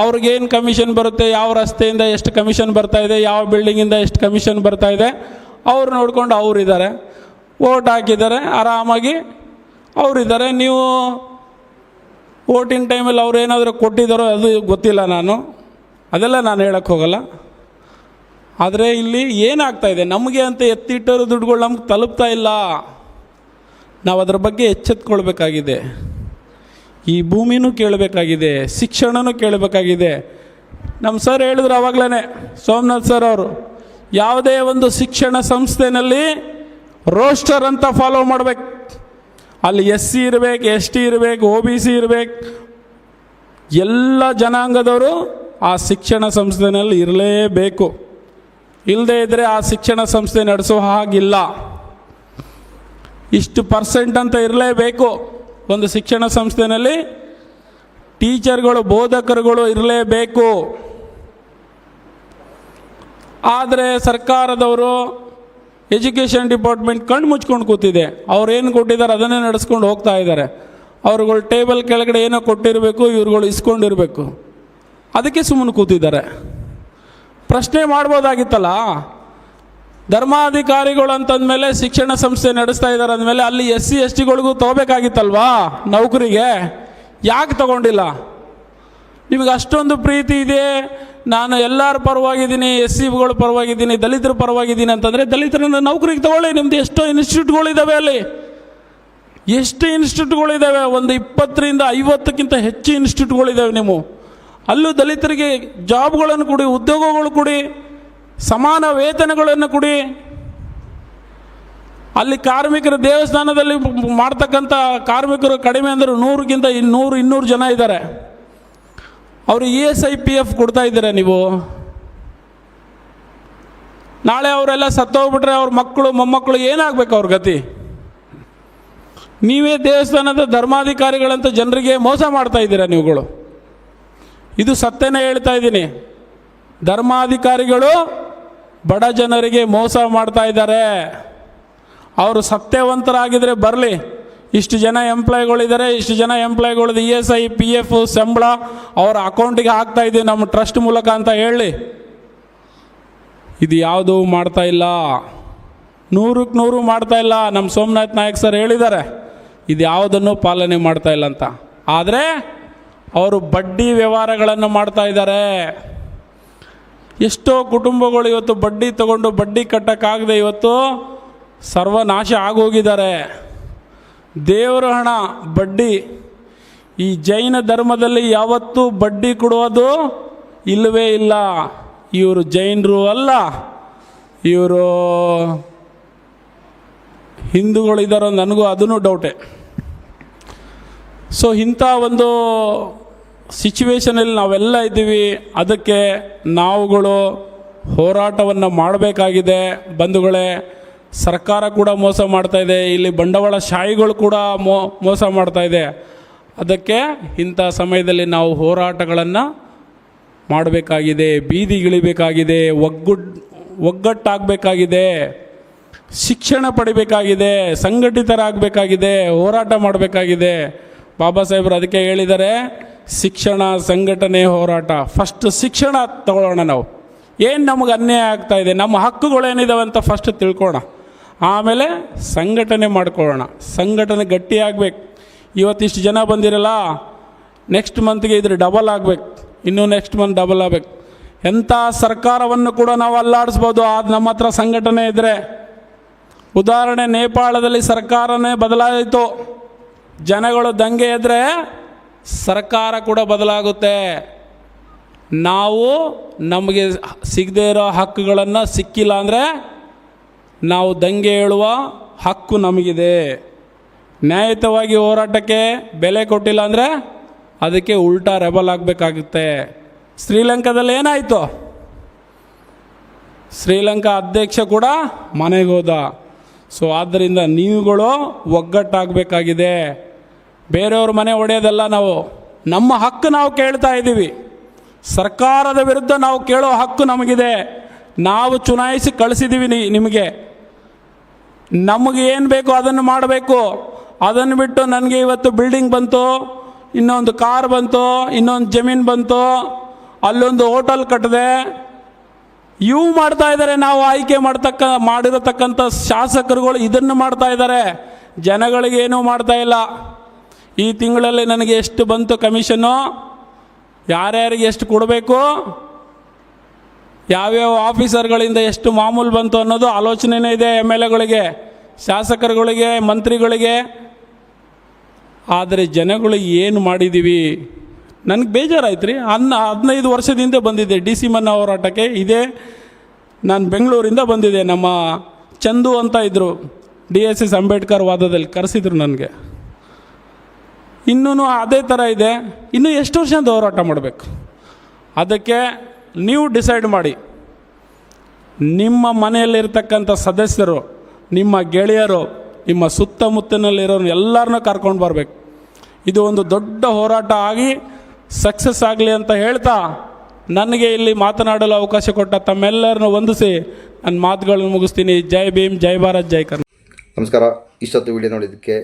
ಅವ್ರಿಗೇನು ಕಮಿಷನ್ ಬರುತ್ತೆ, ಯಾವ ರಸ್ತೆಯಿಂದ ಎಷ್ಟು ಕಮಿಷನ್ ಬರ್ತಾ ಇದೆ, ಯಾವ ಬಿಲ್ಡಿಂಗಿಂದ ಎಷ್ಟು ಕಮಿಷನ್ ಬರ್ತಾ ಇದೆ, ಅವ್ರು ನೋಡ್ಕೊಂಡು ಅವರಿದ್ದಾರೆ, ಓಟ್ ಹಾಕಿದ್ದಾರೆ, ಆರಾಮಾಗಿ ಅವರಿದ್ದಾರೆ. ನೀವು ಓಟಿನ ಟೈಮಲ್ಲಿ ಅವ್ರು ಏನಾದರೂ ಕೊಟ್ಟಿದ್ದಾರೋ ಅದು ಗೊತ್ತಿಲ್ಲ, ಅದೆಲ್ಲ ನಾನು ಹೇಳಕ್ಕೆ ಹೋಗಲ್ಲ. ಆದರೆ ಇಲ್ಲಿ ಏನಾಗ್ತಾ ಇದೆ, ನಮಗೆ ಅಂತ ಎತ್ತಿಟ್ಟರು ದುಡ್ಡುಗಳು ನಮ್ಗೆ ತಲುಪ್ತಾ ಇಲ್ಲ. ನಾವು ಅದರ ಬಗ್ಗೆ ಎಚ್ಚೆತ್ಕೊಳ್ಬೇಕಾಗಿದೆ. ಈ ಭೂಮಿನೂ ಕೇಳಬೇಕಾಗಿದೆ, ಶಿಕ್ಷಣನೂ ಕೇಳಬೇಕಾಗಿದೆ. ನಮ್ಮ ಸರ್ ಹೇಳಿದ್ರು ಆವಾಗಲೇ, ಸೋಮನಾಥ್ ಸರ್ ಅವರು, ಯಾವುದೇ ಒಂದು ಶಿಕ್ಷಣ ಸಂಸ್ಥೆಯಲ್ಲಿ ರೋಸ್ಟರ್ ಅಂತ ಫಾಲೋ ಮಾಡಬೇಕು. ಅಲ್ಲಿ SC ಇರಬೇಕು, ST ಇರಬೇಕು, OBC ಇರಬೇಕು, ಎಲ್ಲ ಜನಾಂಗದವರು ಆ ಶಿಕ್ಷಣ ಸಂಸ್ಥೆಯಲ್ಲಿ ಇರಲೇಬೇಕು. ಇಲ್ಲದೇ ಇದ್ದರೆ ಆ ಶಿಕ್ಷಣ ಸಂಸ್ಥೆ ನಡೆಸೋ ಹಾಗಿಲ್ಲ. ಇಷ್ಟು % ಅಂತ ಇರಲೇಬೇಕು. ಒಂದು ಶಿಕ್ಷಣ ಸಂಸ್ಥೆಯಲ್ಲಿ ಟೀಚರ್ಗಳು, ಬೋಧಕರುಗಳು ಇರಲೇಬೇಕು. ಆದರೆ ಸರ್ಕಾರದವರು, ಎಜುಕೇಷನ್ ಡಿಪಾರ್ಟ್ಮೆಂಟ್ ಕಣ್ಣು ಮುಚ್ಕೊಂಡು ಕೂತಿದೆ. ಅವ್ರು ಏನು ಕೊಟ್ಟಿದ್ದಾರೆ ಅದನ್ನೇ ನಡೆಸ್ಕೊಂಡು ಹೋಗ್ತಾ ಇದ್ದಾರೆ. ಅವ್ರುಗಳು ಟೇಬಲ್ ಕೆಳಗಡೆ ಏನೋ ಕೊಟ್ಟಿರಬೇಕು, ಇವ್ರುಗಳು ಇಸ್ಕೊಂಡಿರಬೇಕು, ಅದಕ್ಕೆ ಸುಮ್ಮನೆ ಕೂತಿದ್ದಾರೆ. ಪ್ರಶ್ನೆ ಮಾಡ್ಬೋದಾಗಿತ್ತಲ್ಲ, ಧರ್ಮಾಧಿಕಾರಿಗಳು ಅಂತಂದಮೇಲೆ ಶಿಕ್ಷಣ ಸಂಸ್ಥೆ ನಡೆಸ್ತಾ ಇದ್ದಾರೆ ಅಂದಮೇಲೆ ಅಲ್ಲಿ SC STಗಳಿಗೂ ತಗೋಬೇಕಾಗಿತ್ತಲ್ವಾ ನೌಕರಿಗೆ? ಯಾಕೆ ತಗೊಂಡಿಲ್ಲ? ನಿಮಗೆ ಅಷ್ಟೊಂದು ಪ್ರೀತಿ ಇದೆ, ನಾನು ಎಲ್ಲರ ಪರವಾಗಿದ್ದೀನಿ, SCಗಳ ಪರವಾಗಿದ್ದೀನಿ, ದಲಿತರ ಪರವಾಗಿದ್ದೀನಿ ಅಂತಂದರೆ ದಲಿತರನ್ನು ನೌಕರಿಗೆ ತಗೊಳ್ಳಿ. ನಿಮ್ಮದು ಎಷ್ಟೋ ಇನ್ಸ್ಟಿಟ್ಯೂಟ್ಗಳಿದ್ದಾವೆ, ಅಲ್ಲಿ ಎಷ್ಟು ಇನ್ಸ್ಟಿಟ್ಯೂಟ್ಗಳಿದ್ದಾವೆ, ಒಂದು 20ರಿಂದ 50ಕ್ಕಿಂತ ಹೆಚ್ಚು ಇನ್ಸ್ಟಿಟ್ಯೂಟ್ಗಳಿದ್ದಾವೆ. ನೀವು ಅಲ್ಲೂ ದಲಿತರಿಗೆ ಜಾಬ್ಗಳನ್ನು ಕೊಡಿ, ಉದ್ಯೋಗಗಳು ಕೊಡಿ, ಸಮಾನ ವೇತನಗಳನ್ನು ಕೊಡಿ. ಅಲ್ಲಿ ಕಾರ್ಮಿಕರು, ದೇವಸ್ಥಾನದಲ್ಲಿ ಮಾಡ್ತಕ್ಕಂಥ ಕಾರ್ಮಿಕರು ಕಡಿಮೆ ಅಂದರೆ 100ಗಿಂತ 200 ಜನ ಇದ್ದಾರೆ. ಅವರು ESI PF ಕೊಡ್ತಾ ಇದ್ದೀರಾ ನೀವು? ನಾಳೆ ಅವರೆಲ್ಲ ಸತ್ತೋಗ್ಬಿಟ್ರೆ ಅವ್ರ ಮಕ್ಕಳು ಮೊಮ್ಮಕ್ಕಳು ಏನಾಗಬೇಕು ಅವ್ರ ಗತಿ? ನೀವೇ ದೇವಸ್ಥಾನದ ಧರ್ಮಾಧಿಕಾರಿಗಳಂತ ಜನರಿಗೆ ಮೋಸ ಮಾಡ್ತಾ ಇದ್ದೀರಾ ನೀವುಗಳು. ಇದು ಸತ್ಯನೇ ಹೇಳ್ತಾ ಇದ್ದೀನಿ. ಧರ್ಮಾಧಿಕಾರಿಗಳು ಬಡ ಜನರಿಗೆ ಮೋಸ ಮಾಡ್ತಾ ಇದ್ದಾರೆ. ಅವರು ಸತ್ಯವಂತರಾಗಿದ್ದರೆ ಬರಲಿ. ಇಷ್ಟು ಜನ ಎಂಪ್ಲಾಯ್ಗಳಿದ್ದಾರೆ, ಇಷ್ಟು ಜನ ಎಂಪ್ಲಾಯ್ಗಳದ್ದು ESI PF ಸಂಬಳ ಅವರ ಅಕೌಂಟಿಗೆ ಹಾಕ್ತಾ ಇದ್ದೀವಿ ನಮ್ಮ ಟ್ರಸ್ಟ್ ಮೂಲಕ ಅಂತ ಹೇಳಿ. ಇದು ಯಾವುದೂ ಮಾಡ್ತಾ ಇಲ್ಲ, 100ಕ್ಕೆ 100 ಮಾಡ್ತಾ ಇಲ್ಲ. ನಮ್ಮ ಸೋಮನಾಥ್ ನಾಯಕ್ ಸರ್ ಹೇಳಿದ್ದಾರೆ ಇದು ಯಾವುದನ್ನು ಪಾಲನೆ ಮಾಡ್ತಾ ಇಲ್ಲ ಅಂತ. ಆದರೆ ಅವರು ಬಡ್ಡಿ ವ್ಯವಹಾರಗಳನ್ನು ಮಾಡ್ತಾ ಇದ್ದಾರೆ. ಎಷ್ಟೋ ಕುಟುಂಬಗಳು ಇವತ್ತು ಬಡ್ಡಿ ತಗೊಂಡು ಬಡ್ಡಿ ಕಟ್ಟಕ್ಕಾಗದೆ ಇವತ್ತು ಸರ್ವನಾಶ ಆಗೋಗಿದ್ದಾರೆ. ದೇವರ ಹಣ ಬಡ್ಡಿ. ಈ ಜೈನ ಧರ್ಮದಲ್ಲಿ ಯಾವತ್ತೂ ಬಡ್ಡಿ ಕೊಡುವುದು ಇಲ್ಲವೇ ಇಲ್ಲ. ಇವರು ಜೈನರು ಅಲ್ಲ, ಇವರು ಹಿಂದೂಗಳಿದ್ದಾರೋ ನನಗೂ ಅದೂ ಡೌಟೇ. ಸೊ ಇಂಥ ಒಂದು ಸಿಚುವೇಶನಲ್ಲಿ ನಾವೆಲ್ಲ ಇದ್ದೀವಿ. ಅದಕ್ಕೆ ನಾವುಗಳು ಹೋರಾಟವನ್ನು ಮಾಡಬೇಕಾಗಿದೆ ಬಂಧುಗಳೇ. ಸರ್ಕಾರ ಕೂಡ ಮೋಸ ಮಾಡ್ತಾ ಇದೆ, ಇಲ್ಲಿ ಬಂಡವಾಳ ಶಾಹಿಗಳು ಕೂಡ ಮೋಸ ಮಾಡ್ತಾ ಇದೆ. ಅದಕ್ಕೆ ಇಂಥ ಸಮಯದಲ್ಲಿ ನಾವು ಹೋರಾಟಗಳನ್ನು ಮಾಡಬೇಕಾಗಿದೆ, ಬೀದಿಗಿಳಿಬೇಕಾಗಿದೆ, ಒಗ್ಗಟ್ಟಾಗಬೇಕಾಗಿದೆ, ಶಿಕ್ಷಣ ಪಡಿಬೇಕಾಗಿದೆ, ಸಂಘಟಿತರಾಗಬೇಕಾಗಿದೆ, ಹೋರಾಟ ಮಾಡಬೇಕಾಗಿದೆ. ಬಾಬಾ ಸಾಹೇಬರು ಅದಕ್ಕೆ ಹೇಳಿದ್ದಾರೆ, ಶಿಕ್ಷಣ, ಸಂಘಟನೆ, ಹೋರಾಟ. ಫಸ್ಟ್ ಶಿಕ್ಷಣ ತಗೊಳ್ಳೋಣ. ನಾವು ಏನು ನಮಗೆ ಅನ್ಯಾಯ ಆಗ್ತಾ ಇದೆ, ನಮ್ಮ ಹಕ್ಕುಗಳೇನಿದಾವೆ ಅಂತ ಫಸ್ಟ್ ತಿಳ್ಕೊಳ್ಳೋಣ, ಆಮೇಲೆ ಸಂಘಟನೆ ಮಾಡ್ಕೊಳ್ಳೋಣ. ಸಂಘಟನೆ ಗಟ್ಟಿಯಾಗಬೇಕು. ಇವತ್ತಿಷ್ಟು ಜನ ಬಂದಿರಲ್ಲ, ನೆಕ್ಸ್ಟ್ ಮಂತ್ಗೆ ಇದ್ರ ಡಬಲ್ ಆಗಬೇಕು, ಇನ್ನೂ ನೆಕ್ಸ್ಟ್ ಮಂತ್ ಡಬಲ್ ಆಗಬೇಕು. ಎಂಥ ಸರ್ಕಾರವನ್ನು ಕೂಡ ನಾವು ಅಲ್ಲಾಡಿಸ್ಬೋದು, ಅದು ನಮ್ಮ ಹತ್ರ ಸಂಘಟನೆ ಇದ್ದರೆ. ಉದಾಹರಣೆ, ನೇಪಾಳದಲ್ಲಿ ಸರ್ಕಾರನೇ ಬದಲಾಯಿತು. ಜನಗಳು ದಂಗೆ ಎದ್ರೆ ಸರ್ಕಾರ ಕೂಡ ಬದಲಾಗುತ್ತೆ. ನಾವು ನಮಗೆ ಸಿಗದೇ ಇರೋ ಹಕ್ಕುಗಳನ್ನು ಸಿಕ್ಕಿಲ್ಲ ಅಂದರೆ ನಾವು ದಂಗೆ ಏಳುವ ಹಕ್ಕು ನಮಗಿದೆ. ನ್ಯಾಯಯುತವಾಗಿ ಹೋರಾಟಕ್ಕೆ ಬೆಲೆ ಕೊಟ್ಟಿಲ್ಲ ಅಂದರೆ ಅದಕ್ಕೆ ಉಲ್ಟಾ ರೆಬಲ್ ಆಗಬೇಕಾಗುತ್ತೆ. ಶ್ರೀಲಂಕಾದಲ್ಲಿ ಏನಾಯಿತು? ಶ್ರೀಲಂಕಾ ಅಧ್ಯಕ್ಷ ಕೂಡ ಮನೆಗೆ ಹೋದ. ಸೊ ಆದ್ದರಿಂದ ನೀವುಗಳು ಒಗ್ಗಟ್ಟಾಗಬೇಕಾಗಿದೆ. ಬೇರೆಯವ್ರ ಮನೆ ಹೊಡೆಯೋದಲ್ಲ, ನಾವು ನಮ್ಮ ಹಕ್ಕು ನಾವು ಕೇಳ್ತಾ ಇದ್ದೀವಿ. ಸರ್ಕಾರದ ವಿರುದ್ಧ ನಾವು ಕೇಳೋ ಹಕ್ಕು ನಮಗಿದೆ. ನಾವು ಚುನಾಯಿಸಿ ಕಳಿಸಿದ್ದೀವಿ ನಿಮಗೆ. ನಮಗೆ ಏನು ಬೇಕು ಅದನ್ನು ಮಾಡಬೇಕು. ಅದನ್ನು ಬಿಟ್ಟು ನನಗೆ ಇವತ್ತು ಬಿಲ್ಡಿಂಗ್ ಬಂತು, ಇನ್ನೊಂದು ಕಾರ್ ಬಂತು, ಇನ್ನೊಂದು ಜಮೀನು ಬಂತು, ಅಲ್ಲೊಂದು ಹೋಟೆಲ್ ಕಟ್ಟಿದೆ, ಇವು ಮಾಡ್ತಾ ಇದ್ದಾರೆ. ನಾವು ಆಯ್ಕೆ ಮಾಡಿರತಕ್ಕಂಥ ಶಾಸಕರುಗಳು ಇದನ್ನು ಮಾಡ್ತಾ ಇದ್ದಾರೆ, ಜನಗಳಿಗೆ ಏನೂ ಮಾಡ್ತಾ ಇಲ್ಲ. ಈ ತಿಂಗಳಲ್ಲಿ ನನಗೆ ಎಷ್ಟು ಬಂತು ಕಮಿಷನ್ನು, ಯಾರ್ಯಾರಿಗೆ ಎಷ್ಟು ಕೊಡಬೇಕು, ಯಾವ್ಯಾವ ಆಫೀಸರ್ಗಳಿಂದ ಎಷ್ಟು ಮಾಮೂಲು ಬಂತು ಅನ್ನೋದು ಆಲೋಚನೆಯೇ ಇದೆ ಎಮ್ ಎಲ್ ಎಗಳಿಗೆ, ಶಾಸಕರುಗಳಿಗೆ, ಮಂತ್ರಿಗಳಿಗೆ. ಆದರೆ ಜನಗಳು ಏನು ಮಾಡಿದ್ದೀವಿ? ನನಗೆ ಬೇಜಾರಾಯ್ತು ರೀ. 15 ವರ್ಷದಿಂದ ಬಂದಿದ್ದೆ ಡಿ ಸಿ ಮನ್ನಾ ಹೋರಾಟಕ್ಕೆ. ಇದೇ ನಾನು ಬೆಂಗಳೂರಿಂದ ಬಂದಿದ್ದೆ. ನಮ್ಮ ಚಂದು ಅಂತ ಇದ್ದರು, DSS ಅಂಬೇಡ್ಕರ್ ವಾದದಲ್ಲಿ ಕರೆಸಿದ್ರು ನನಗೆ. ಇನ್ನೂ ಅದೇ ಥರ ಇದೆ. ಇನ್ನೂ ಎಷ್ಟು ವರ್ಷ ಅಂತ ಹೋರಾಟ ಮಾಡಬೇಕು? ಅದಕ್ಕೆ ನೀವು ಡಿಸೈಡ್ ಮಾಡಿ. ನಿಮ್ಮ ಮನೆಯಲ್ಲಿರ್ತಕ್ಕಂಥ ಸದಸ್ಯರು, ನಿಮ್ಮ ಗೆಳೆಯರು, ನಿಮ್ಮ ಸುತ್ತಮುತ್ತಲಿರೋರು ಎಲ್ಲರನ್ನೂ ಕರ್ಕೊಂಡು ಬರಬೇಕು. ಇದು ಒಂದು ದೊಡ್ಡ ಹೋರಾಟ ಆಗಿ ಸಕ್ಸಸ್ ಆಗಲಿ ಅಂತ ಹೇಳ್ತಾ, ನನಗೆ ಇಲ್ಲಿ ಮಾತನಾಡಲು ಅವಕಾಶ ಕೊಟ್ಟ ತಮ್ಮೆಲ್ಲರನ್ನು ವಂದಿಸಿ ನನ್ನ ಮಾತುಗಳನ್ನು ಮುಗಿಸ್ತೀನಿ. ಜೈ ಭೀಮ್, ಜೈ ಭಾರತ್, ಜೈ ಕರ್ನಾಟಕ. ನಮಸ್ಕಾರ. ಇಷ್ಟೊತ್ತು ವಿಡಿಯೋ ನೋಡಿದ್ದಕ್ಕೆ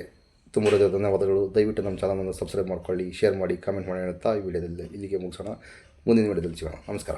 ತುಂಬ ಧನ್ಯವಾದಗಳು. ದಯವಿಟ್ಟು ನಮ್ಮ ಚಾನಲನ್ನು ಸಬ್ಸ್ಕ್ರೈಬ್ ಮಾಡ್ಕೊಳ್ಳಿ, ಶೇರ್ ಮಾಡಿ, ಕಾಮೆಂಟ್ ಮಾಡಿ ಹೇಳ್ತಾ ಈ ವಿಡಿಯೋದಲ್ಲಿ ಇಲ್ಲಿಗೆ ಮುಗಿಸೋಣ. ಮುಂದಿನ ವಿಡಿಯೋದಲ್ಲಿ ಸಿಗೋಣ. ನಮಸ್ಕಾರ.